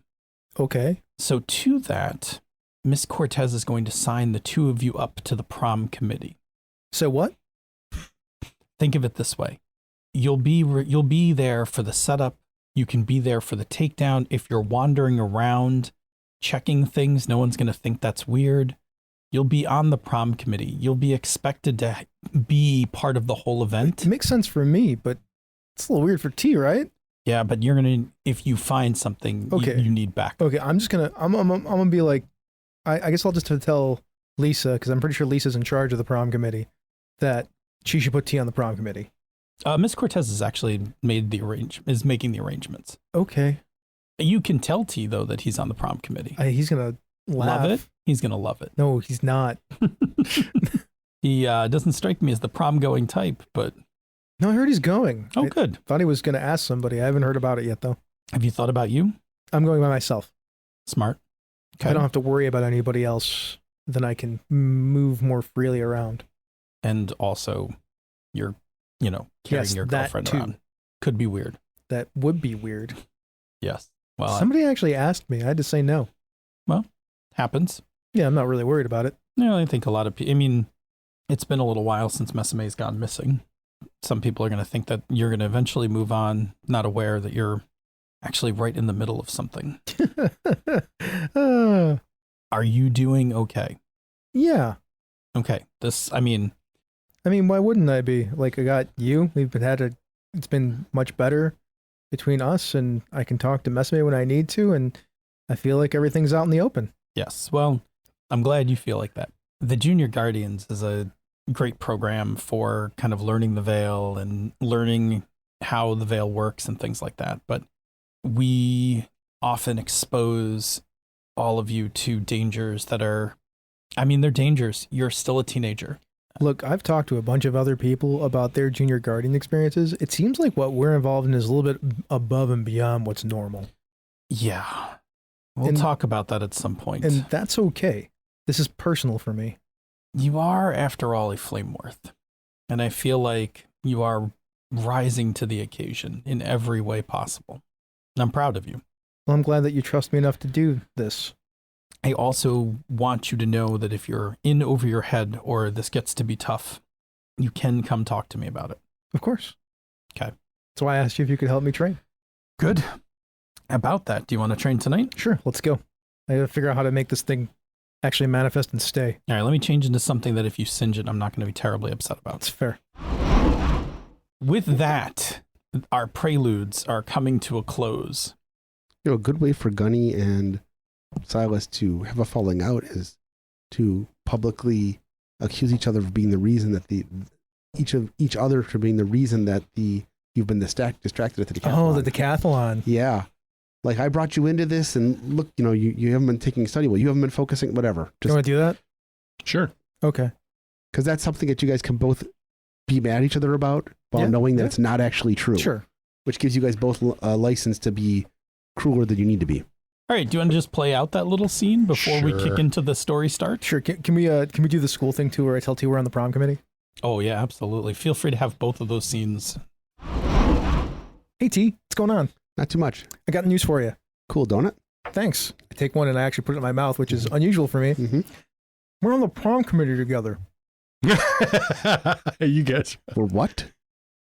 Okay. So to that, Miss CotS is going to sign the two of you up to the prom committee. So what? Think of it this way. You'll be there for the setup. You can be there for the takedown. If you're wandering around checking things, no one's going to think that's weird. You'll be on the prom committee. You'll be expected to be part of the whole event. It makes sense for me, but it's a little weird for T, right? Yeah, but you're going to, if you find something, okay, you need back. Okay, I'm gonna be like, I guess I'll just tell Lisa, because I'm pretty sure Lisa's in charge of the prom committee, that she should put T on the prom committee. Miss CotS has actually making the arrangements. Okay. You can tell T, though, that he's on the prom committee. He's going to love it. He's going to love it. No, he's not. He doesn't strike me as the prom-going type, but... No, I heard he's going. Oh, I good. thought he was going to ask somebody. I haven't heard about it yet, though. Have you thought about you? I'm going by myself. Smart. Okay. I don't have to worry about anybody else. Then I can move more freely around. And also, you're, carrying Yes, your that girlfriend too. around. Could be weird. That would be weird. Yes. Well, Somebody actually asked me. I had to say no. happens. Yeah, I'm not really worried about it. I think a lot of people, it's been a little while since Meseme's gone missing. Some people are going to think that you're going to eventually move on, not aware that you're actually right in the middle of something. Are you doing okay? Yeah. Okay. Why wouldn't I be? Like, I got you. It's been much better between us, and I can talk to Meseme when I need to, and I feel like everything's out in the open. Yes. Well, I'm glad you feel like that. The Junior Guardians is a great program for kind of learning the Veil and learning how the Veil works and things like that. But we often expose all of you to dangers that are, they're dangers. You're still a teenager. Look, I've talked to a bunch of other people about their Junior Guardian experiences. It seems like what we're involved in is a little bit above and beyond what's normal. Yeah. We'll talk about that at some point. And that's okay. This is personal for me. You are, after all, a Flameworth. And I feel like you are rising to the occasion in every way possible. And I'm proud of you. Well, I'm glad that you trust me enough to do this. I also want you to know that if you're in over your head or this gets to be tough, you can come talk to me about it. Of course. Okay. That's why I asked you if you could help me train. Good. About that, do you want to train tonight? Sure, let's go. I gotta figure out how to make this thing actually manifest and stay. All right, let me change into something that if you singe it, I'm not going to be terribly upset about. That's fair. With that, our preludes are coming to a close. A good way for Gunny and Silas to have a falling out is to publicly accuse each other of being the reason that each other for being the reason that you've been distracted at the decathlon. Oh, the decathlon. Yeah. Like, I brought you into this, and look, you haven't been taking study well. You haven't been focusing, whatever. Do you want to do that? Sure. Okay. Because that's something that you guys can both be mad at each other about while knowing that it's not actually true. Sure. Which gives you guys both a license to be crueler than you need to be. All right, do you want to just play out that little scene before we Sure. kick into the story start? Sure. Can we do the school thing too, where I tell T we're on the prom committee? Oh yeah, absolutely. Feel free to have both of those scenes. Hey T, what's going on? Not too much. I got news for you. Cool, don't it? Thanks. I take one and I actually put it in my mouth, which is unusual for me. Mm-hmm. We're on the prom committee together. You guys. For what?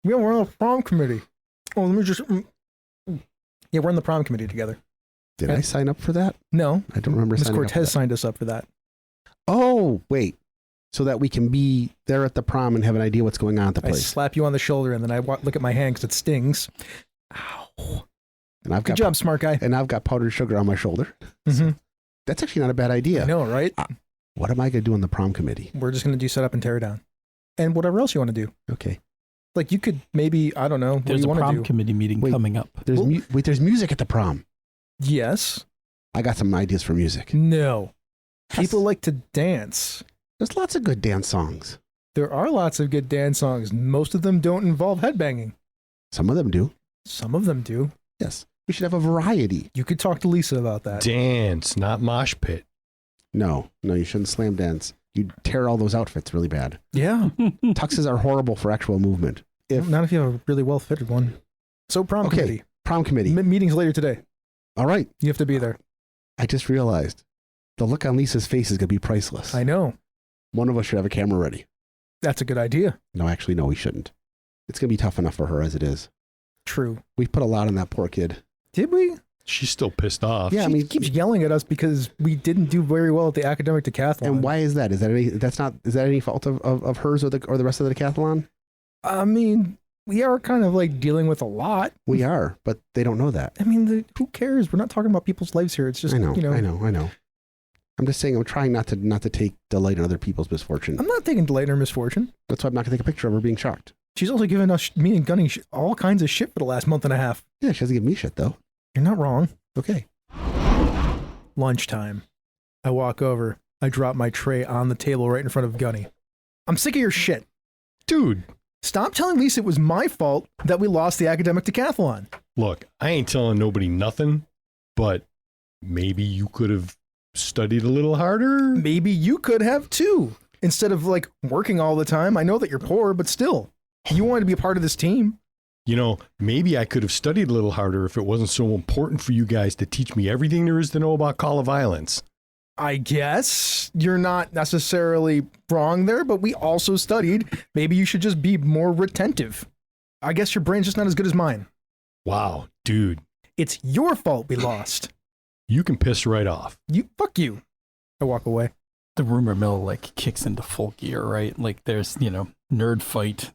Yeah, we're on the prom committee. Oh, let me just. Yeah, we're on the prom committee together. Did I sign up for that? No. I don't remember Ms. signing up for Cortez that. signed us up for that. Oh, wait. So that we can be there at the prom and have an idea what's going on at the I place. slap you on the shoulder and then I look at my hand because it stings. Ow. And I've Good got job, smart guy. And I've got powdered sugar on my shoulder. Mm-hmm. That's actually not a bad idea. I know, right? What am I going to do on the prom committee? We're just going to do set up and tear down. And whatever else you want to do. Okay. Like you could maybe, I don't know, what There's do you a want to prom do? committee meeting Wait. coming up. There's Well- there's music at the prom. Yes. I got some ideas for music. No. Yes. People like to dance. There's lots of good dance songs. There are lots of good dance songs. Most of them don't involve headbanging. Some of them do. Some of them do. Yes. We should have a variety. You could talk to Lisa about that. Dance, not mosh pit. No, you shouldn't slam dance. You'd tear all those outfits really bad. Yeah. Tuxes are horrible for actual movement. Not if you have a really well fitted one. So prom Okay. committee. Prom committee. Meetings later today. All right. You have to be there. I just realized the look on Lisa's face is going to be priceless. I know. One of us should have a camera ready. That's a good idea. No, actually, no, we shouldn't. It's going to be tough enough for her as it is. True. We've put a lot on that poor kid. Did we? She's still pissed off. Yeah, She keeps yelling at us because we didn't do very well at the academic decathlon. And why is that? Is that any fault of hers or the rest of the decathlon? I mean, we are kind of like dealing with a lot. We are, but they don't know that. I mean, who cares? We're not talking about people's lives here. It's just, I know. you know. I know. I'm just saying I'm trying not to take delight in other people's misfortune. I'm not taking delight in her misfortune. That's why I'm not going to take a picture of her being shocked. She's also given us, me and Gunny, all kinds of shit for the last month and a half. Yeah, she hasn't given me shit, though. You're not wrong. Okay. Lunchtime. I walk over. I drop my tray on the table right in front of Gunny. I'm sick of your shit. Dude, Stop telling Lisa it was my fault that we lost the academic decathlon. Look, I ain't telling nobody nothing, but maybe you could have studied a little harder. Maybe you could have too. Instead of like working all the time. I know that you're poor, but still, you wanted to be a part of this team. You know, maybe I could have studied a little harder if it wasn't so important for you guys to teach me everything there is to know about Call of Violence. I guess you're not necessarily wrong there, but we also studied. Maybe you should just be more retentive. I guess your brain's just not as good as mine. Wow, dude. It's your fault we lost. You can piss right off. Fuck you. I walk away. The rumor mill like kicks into full gear, right? Like there's, nerd fight.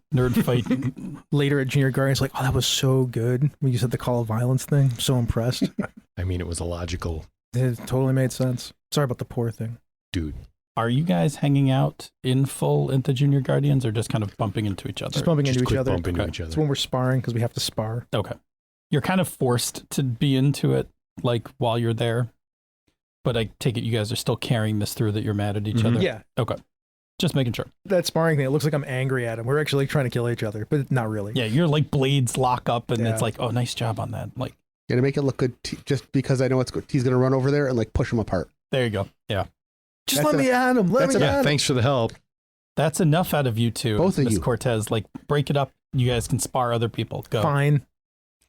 Later at Junior Guardians, like, oh, that was so good when you said the Call of Violence thing. I'm so impressed. I mean, it was a logical... It totally made sense. Sorry about the poor thing. Dude. Are you guys hanging out in full into Junior Guardians or just kind of bumping into each other? Just bumping into each other. It's when we're sparring because we have to spar. Okay. You're kind of forced to be into it like while you're there. But I take it you guys are still carrying this through that you're mad at each other? Yeah. Okay. Just making sure. That sparring thing, it looks like I'm angry at him. We're actually trying to kill each other, but not really. Yeah, you're like blades lock up and it's like, oh, nice job on that. Like, Yeah, to make it look good, just because I know he's going to run over there and like push him apart. There you go. Yeah. Just let me at him. Let me at him. Thanks for the help. That's enough out of you two. Both of Miss you. Cortez, like break it up. You guys can spar other people. Go. Fine.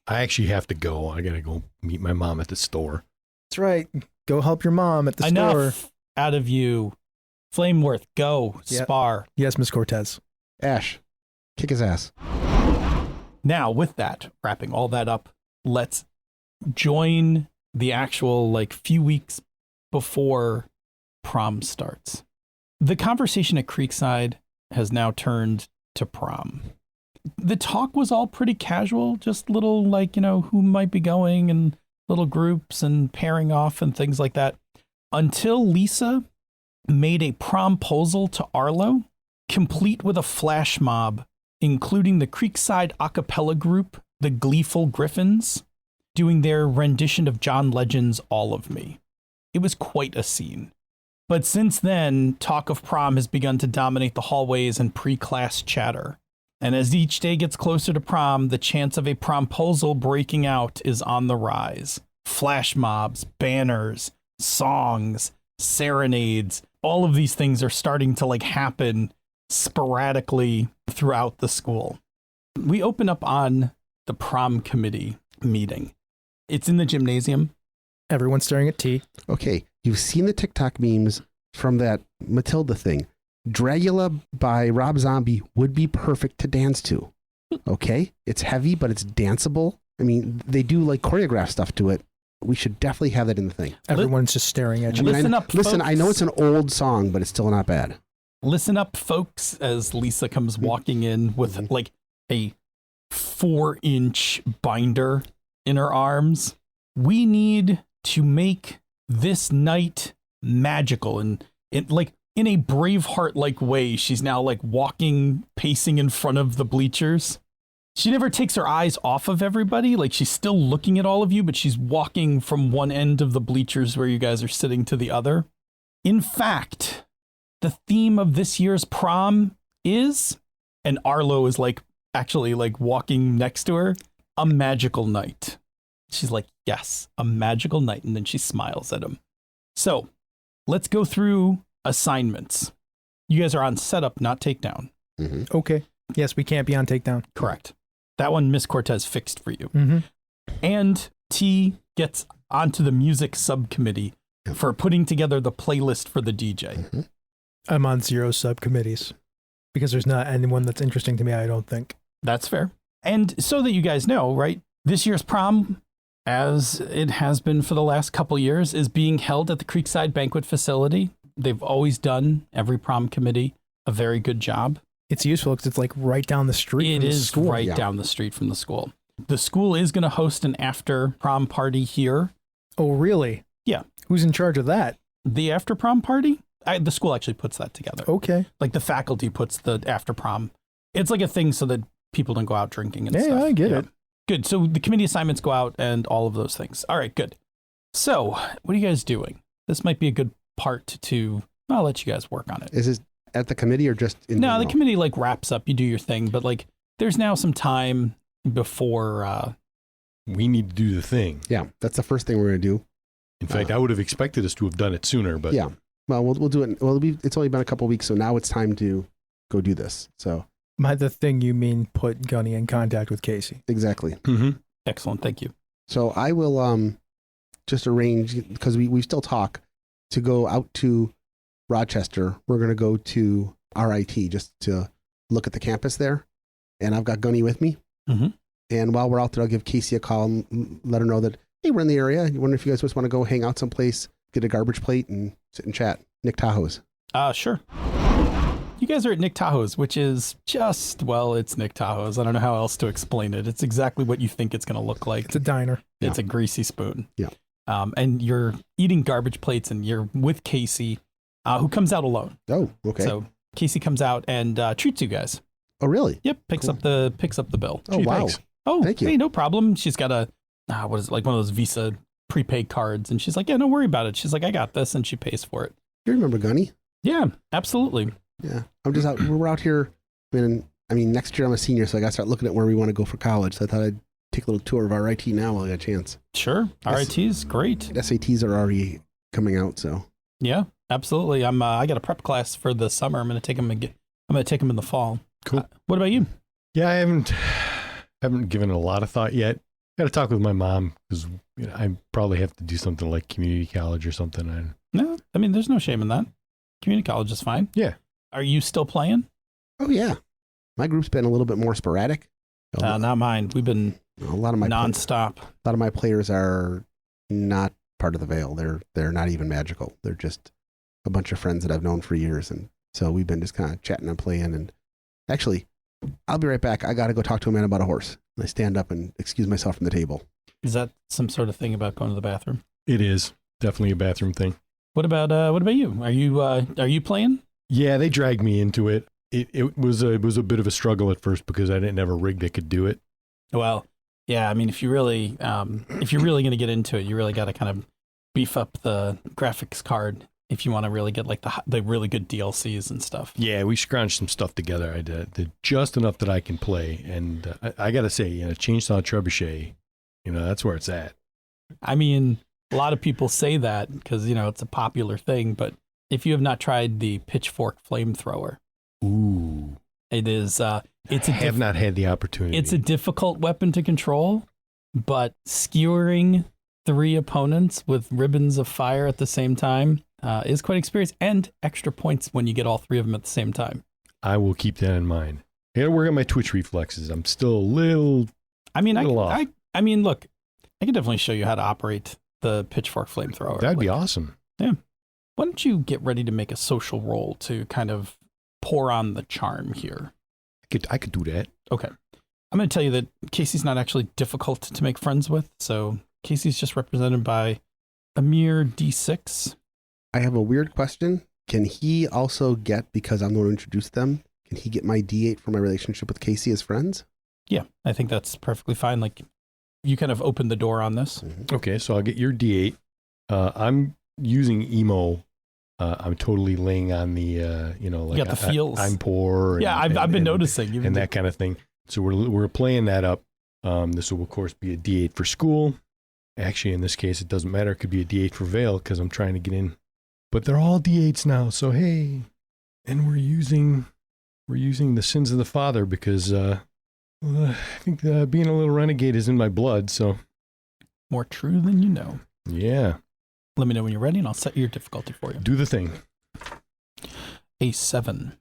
I actually have to go. I got to go meet my mom at the store. That's right. Go help your mom at the Enough store. out of you. Flameworth, go. Yep. Spar. Yes, Miss Cortez. Ash, kick his ass. Now, with that, wrapping all that up, let's join the actual like few weeks before prom starts. The conversation at Creekside has now turned to prom. The talk was all pretty casual, just little like, who might be going and little groups and pairing off and things like that, until Lisa made a promposal to Arlo, complete with a flash mob, including the Creekside a cappella group, the Gleeful Griffins, doing their rendition of John Legend's All of Me. It was quite a scene. But since then, talk of prom has begun to dominate the hallways and pre-class chatter. And as each day gets closer to prom, the chance of a promposal breaking out is on the rise. Flash mobs, banners, songs, serenades, all of these things are starting to like happen sporadically throughout the school. We open up on the prom committee meeting. It's in the gymnasium. Everyone's staring at T. Okay, you've seen the TikTok memes from that Matilda thing. Dragula by Rob Zombie would be perfect to dance to. Okay? It's heavy, but it's danceable. I mean, they do like choreograph stuff to it. We should definitely have that in the thing. Everyone's just staring at you. Listen up, folks. I know it's an old song, but it's still not bad. Listen up, folks, as Lisa comes walking in with like a 4-inch binder in her arms. We need to make this night magical. And it like in a Braveheart-like way, she's now like walking, pacing in front of the bleachers. She never takes her eyes off of everybody. Like she's still looking at all of you, but she's walking from one end of the bleachers where you guys are sitting to the other. In fact, the theme of this year's prom is, and Arlo is like actually like walking next to her, a magical night. She's like, yes, a magical night. And then she smiles at him. So let's go through assignments. You guys are on setup, not takedown. Mm-hmm. Okay. Yes, we can't be on takedown. Correct. That one Miss Cortez fixed for you. Mm-hmm. And T gets onto the music subcommittee for putting together the playlist for the DJ. Mm-hmm. I'm on 0 subcommittees because there's not anyone that's interesting to me, I don't think. That's fair. And so that you guys know, right, this year's prom, as it has been for the last couple years, is being held at the Creekside Banquet Facility. They've always done, every prom committee, a very good job. It's useful because it's like right down the street It from the is school. right down the street from the school. The school is going to host an after prom party here. Oh, really? Yeah. Who's in charge of that? The after prom party? The school actually puts that together. Okay. Like the faculty puts the after prom. It's like a thing so that people don't go out drinking and stuff. Yeah, I get it. Good. So the committee assignments go out and all of those things. All right, good. So what are you guys doing? This might be a good part to, I'll let you guys work on it. Is this at the committee or just in No, general? the committee like wraps up. You do your thing, but like there's now some time before. We need to do the thing. Yeah, that's the first thing we're going to do. In fact, I would have expected us to have done it sooner, but Yeah. Well, we'll do it. Well, it's only been a couple weeks, so now it's time to go do this. So By the thing you mean put Gunny in contact with Casey. exactly. Mhm. Excellent, thank you. So I will just arrange, because we still talk, to go out to Rochester. We're going to go to RIT just to look at the campus there. And I've got Gunny with me. Mhm. And while we're out there, I'll give Casey a call and let her know that, hey, we're in the area. I wonder if you guys just want to go hang out someplace, get a garbage plate, and sit and chat. Nick Tahoe's. Sure. You guys are at Nick Tahoe's, which is just, well, it's Nick Tahoe's. I don't know how else to explain it. It's exactly what you think it's going to look like. It's a diner. It's a greasy spoon. Yeah. And you're eating garbage plates, and you're with Casey, who comes out alone. Oh, okay. So Casey comes out and treats you guys. Oh, really? Yep, picks up the bill. Oh, Gee, wow. thanks. Oh, Thank you. hey, no problem. She's got a what is it, like one of those Visa prepaid cards, and she's like, yeah, don't worry about it. She's like, I got this, and she pays for it. You remember Gunny? Yeah, absolutely. Yeah. I'm just out. We're out here. I mean, next year I'm a senior, so I got to start looking at where we want to go for college. So I thought I'd take a little tour of RIT now while I got a chance. Sure, Yes. RIT is great. SATs are already coming out, so. Yeah, absolutely. I got a prep class for the summer. I'm gonna take them again. I'm gonna take them in the fall. Cool. What about you? Yeah, I haven't given it a lot of thought yet. Got to talk with my mom because I probably have to do something like community college or something. No, I mean, there's no shame in that. Community college is fine. Yeah. Are you still playing? Oh, yeah. My group's been a little bit more sporadic. Not mine. We've been A lot of my nonstop. A lot of my players are not part of the Veil. They're not even magical. They're just a bunch of friends that I've known for years, and so we've been just kind of chatting and playing. And actually, I'll be right back. I got to go talk to a man about a horse. And I stand up and excuse myself from the table. Is that some sort of thing about going to the bathroom? It is definitely a bathroom thing. What about you? Are you playing? Yeah, they dragged me into it. It was a bit of a struggle at first because I didn't have a rig that could do it. Well, yeah. I mean, if you're really going to get into it, you really got to kind of beef up the graphics card if you want to really get like the really good DLCs and stuff. Yeah, we scrounged some stuff together. I did just enough that I can play, and I got to say, Chainsaw Trebuchet, that's where it's at. I mean, a lot of people say that because it's a popular thing, but if you have not tried the Pitchfork Flamethrower, Ooh, it is. I have not had the opportunity. It's a difficult weapon to control, but skewering 3 opponents with ribbons of fire at the same time is quite an experience, and extra points when you get all 3 of them at the same time. I will keep that in mind. I got to work on my twitch reflexes. I'm still a little. I mean, off. I mean, look, I can definitely show you how to operate the Pitchfork Flamethrower. That'd be awesome. Yeah. Why don't you get ready to make a social roll to kind of pour on the charm here? I could do that. Okay. I'm going to tell you that Casey's not actually difficult to make friends with. So Casey's just represented by a mere D6. I have a weird question. Can he also get, because I'm the one who introduced them, can he get my D8 for my relationship with Casey as friends? Yeah, I think that's perfectly fine. Like, you kind of opened the door on this. Mm-hmm. Okay, so I'll get your D8. I'm using emo. I'm totally laying on the, like you got the feels. I'm poor. Yeah, I've been noticing. And that kind of thing. So we're playing that up. This will, of course, be a D8 for school. Actually, in this case, it doesn't matter. It could be a D8 for Veil because I'm trying to get in. But they're all D8s now, so hey. And we're using the sins of the father because I think being a little renegade is in my blood, so. More true than you know. Yeah. Let me know when you're ready, and I'll set your difficulty for you. Do the thing. A 7.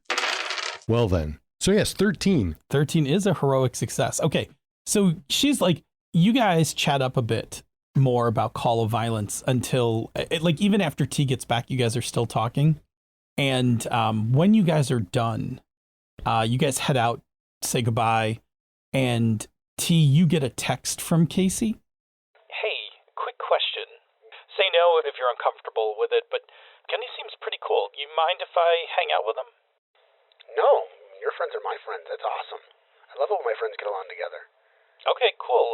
Well then. So yes, 13. 13 is a heroic success. Okay, so she's like, you guys chat up a bit more about Call of Violence until, like, even after T gets back, you guys are still talking. And when you guys are done, you guys head out, say goodbye, and T, you get a text from Casey. Hey, quick question. Say no if you're uncomfortable with it, but Gunny seems pretty cool. You mind if I hang out with him? No, your friends are my friends. That's awesome. I love it when my friends get along together. Okay, cool.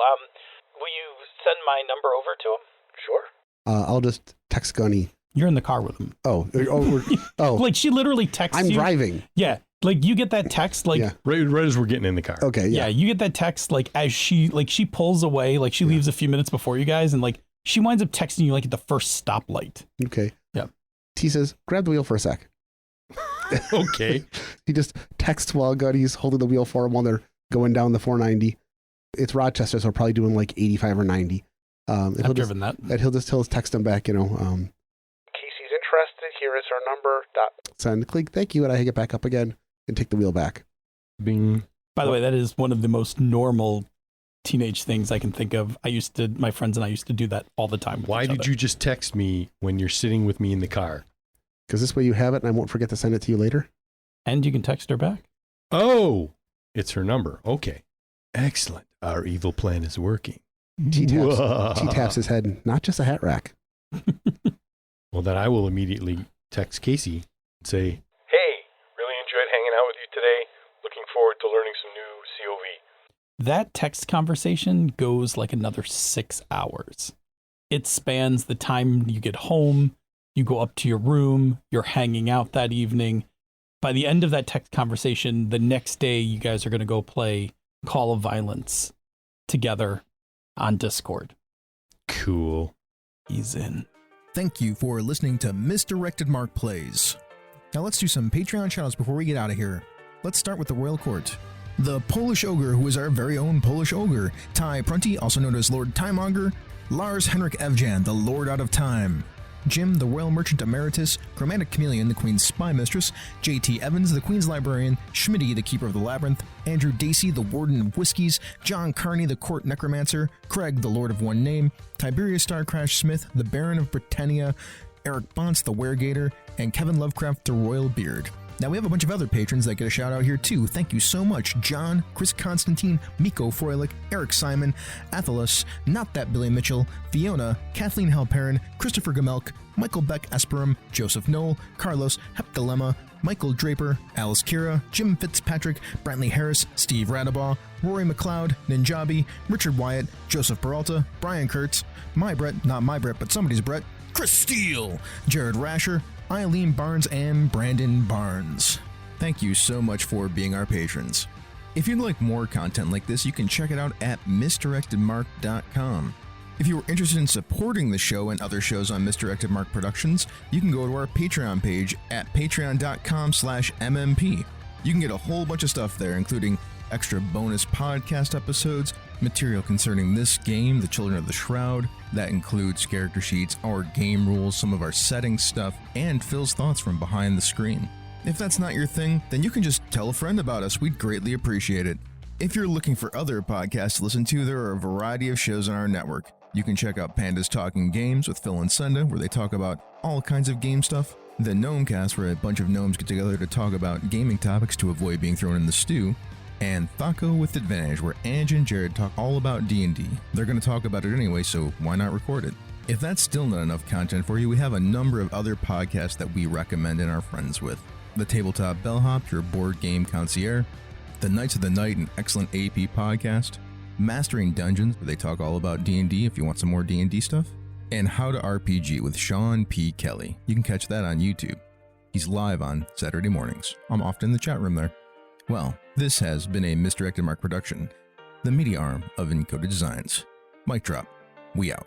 Will you send my number over to him? Sure. I'll just text Gunny. You're in the car with him. Oh. Like she literally texts I'm you. driving. Yeah. Like you get that text like Right as we're getting in the car. Okay. yeah, you get that text like as she pulls away, like she leaves a few minutes before you guys, and like she winds up texting you like at the first stoplight. Okay. Yep. T says, grab the wheel for a sec. Okay. He just texts while Gunny's holding the wheel for him while they're going down the 490. It's Rochester, so we're probably doing like 85 or 90. I've driven that. And he'll text him back, Casey's interested. Here is her number. Send, click, thank you, and I hang it back up again and take the wheel back. Bing. By the way, that is one of the most normal teenage things I can think of. My friends and I used to do that all the time. Why did you just text me when you're sitting with me in the car? Because this way you have it and I won't forget to send it to you later. And you can text her back. Oh, it's her number. Okay. Excellent. Our evil plan is working. T taps his head, not just a hat rack. Well, then I will immediately text Casey and say, Hey, really enjoyed hanging out with you today. Looking forward to learning some new COV. That text conversation goes like another 6 hours. It spans the time you get home, you go up to your room, you're hanging out that evening. By the end of that text conversation, the next day you guys are going to go play Call of Violence together on Discord. cool. He's in. Thank you for listening to Misdirected Mark Plays. Now let's do some Patreon shoutouts before we get out of here. Let's start with the Royal Court. The Polish Ogre, who is our very own Polish Ogre. Ty Prunty, also known as Lord Timemonger. Lars Henrik Evjan, the Lord Out of Time. Jim, the Royal Merchant Emeritus. Chromatic Chameleon, the Queen's Spy Mistress. J.T. Evans, the Queen's Librarian. Schmitty, the Keeper of the Labyrinth. Andrew Dacey, the Warden of Whiskies. John Carney, the Court Necromancer. Craig, the Lord of One Name. Tiberius Starcrash Smith, the Baron of Britannia. Eric Bonts, the Weregator. And Kevin Lovecraft, the Royal Beard. Now, we have a bunch of other patrons that get a shout out here too. Thank you so much. John, Chris Constantine, Miko Froelich, Eric Simon, Athelus, Not That Billy Mitchell, Fiona, Kathleen Halperin, Christopher Gamelk, Michael Beck Esperum, Joseph Knoll, Carlos Hepdilemma, Michael Draper, Alice Kira, Jim Fitzpatrick, Brantley Harris, Steve Radabaugh, Rory McLeod, Ninjabi, Richard Wyatt, Joseph Peralta, Brian Kurtz, my Brett, not my Brett, but somebody's Brett, Chris Steele, Jared Rasher, Eileen Barnes, and Brandon Barnes. Thank you so much for being our patrons. If you'd like more content like this, you can check it out at misdirectedmark.com. If you are interested in supporting the show and other shows on Misdirected Mark Productions, you can go to our Patreon page at patreon.com/MMP. You can get a whole bunch of stuff there, including extra bonus podcast episodes, material concerning this game, The Children of the Shroud. That includes character sheets, our game rules, some of our setting stuff, and Phil's thoughts from behind the screen. If that's not your thing, then you can just tell a friend about us. We'd greatly appreciate it. If you're looking for other podcasts to listen to, there are a variety of shows on our network. You can check out Panda's Talking Games with Phil and Senda, where they talk about all kinds of game stuff. The Gnomecast, where a bunch of gnomes get together to talk about gaming topics to avoid being thrown in the stew. And Thaco with Advantage, where Ange and Jared talk all about D&D. They're going to talk about it anyway, so why not record it? If that's still not enough content for you, we have a number of other podcasts that we recommend and are friends with. The Tabletop Bellhop, your board game concierge. The Knights of the Night, an excellent AP podcast. Mastering Dungeons, where they talk all about D&D if you want some more D&D stuff. And How to RPG with Sean P. Kelly. You can catch that on YouTube. He's live on Saturday mornings. I'm often in the chat room there. Well, this has been a Misdirected Mark production, the media arm of Encoded Designs. Mic drop. We out.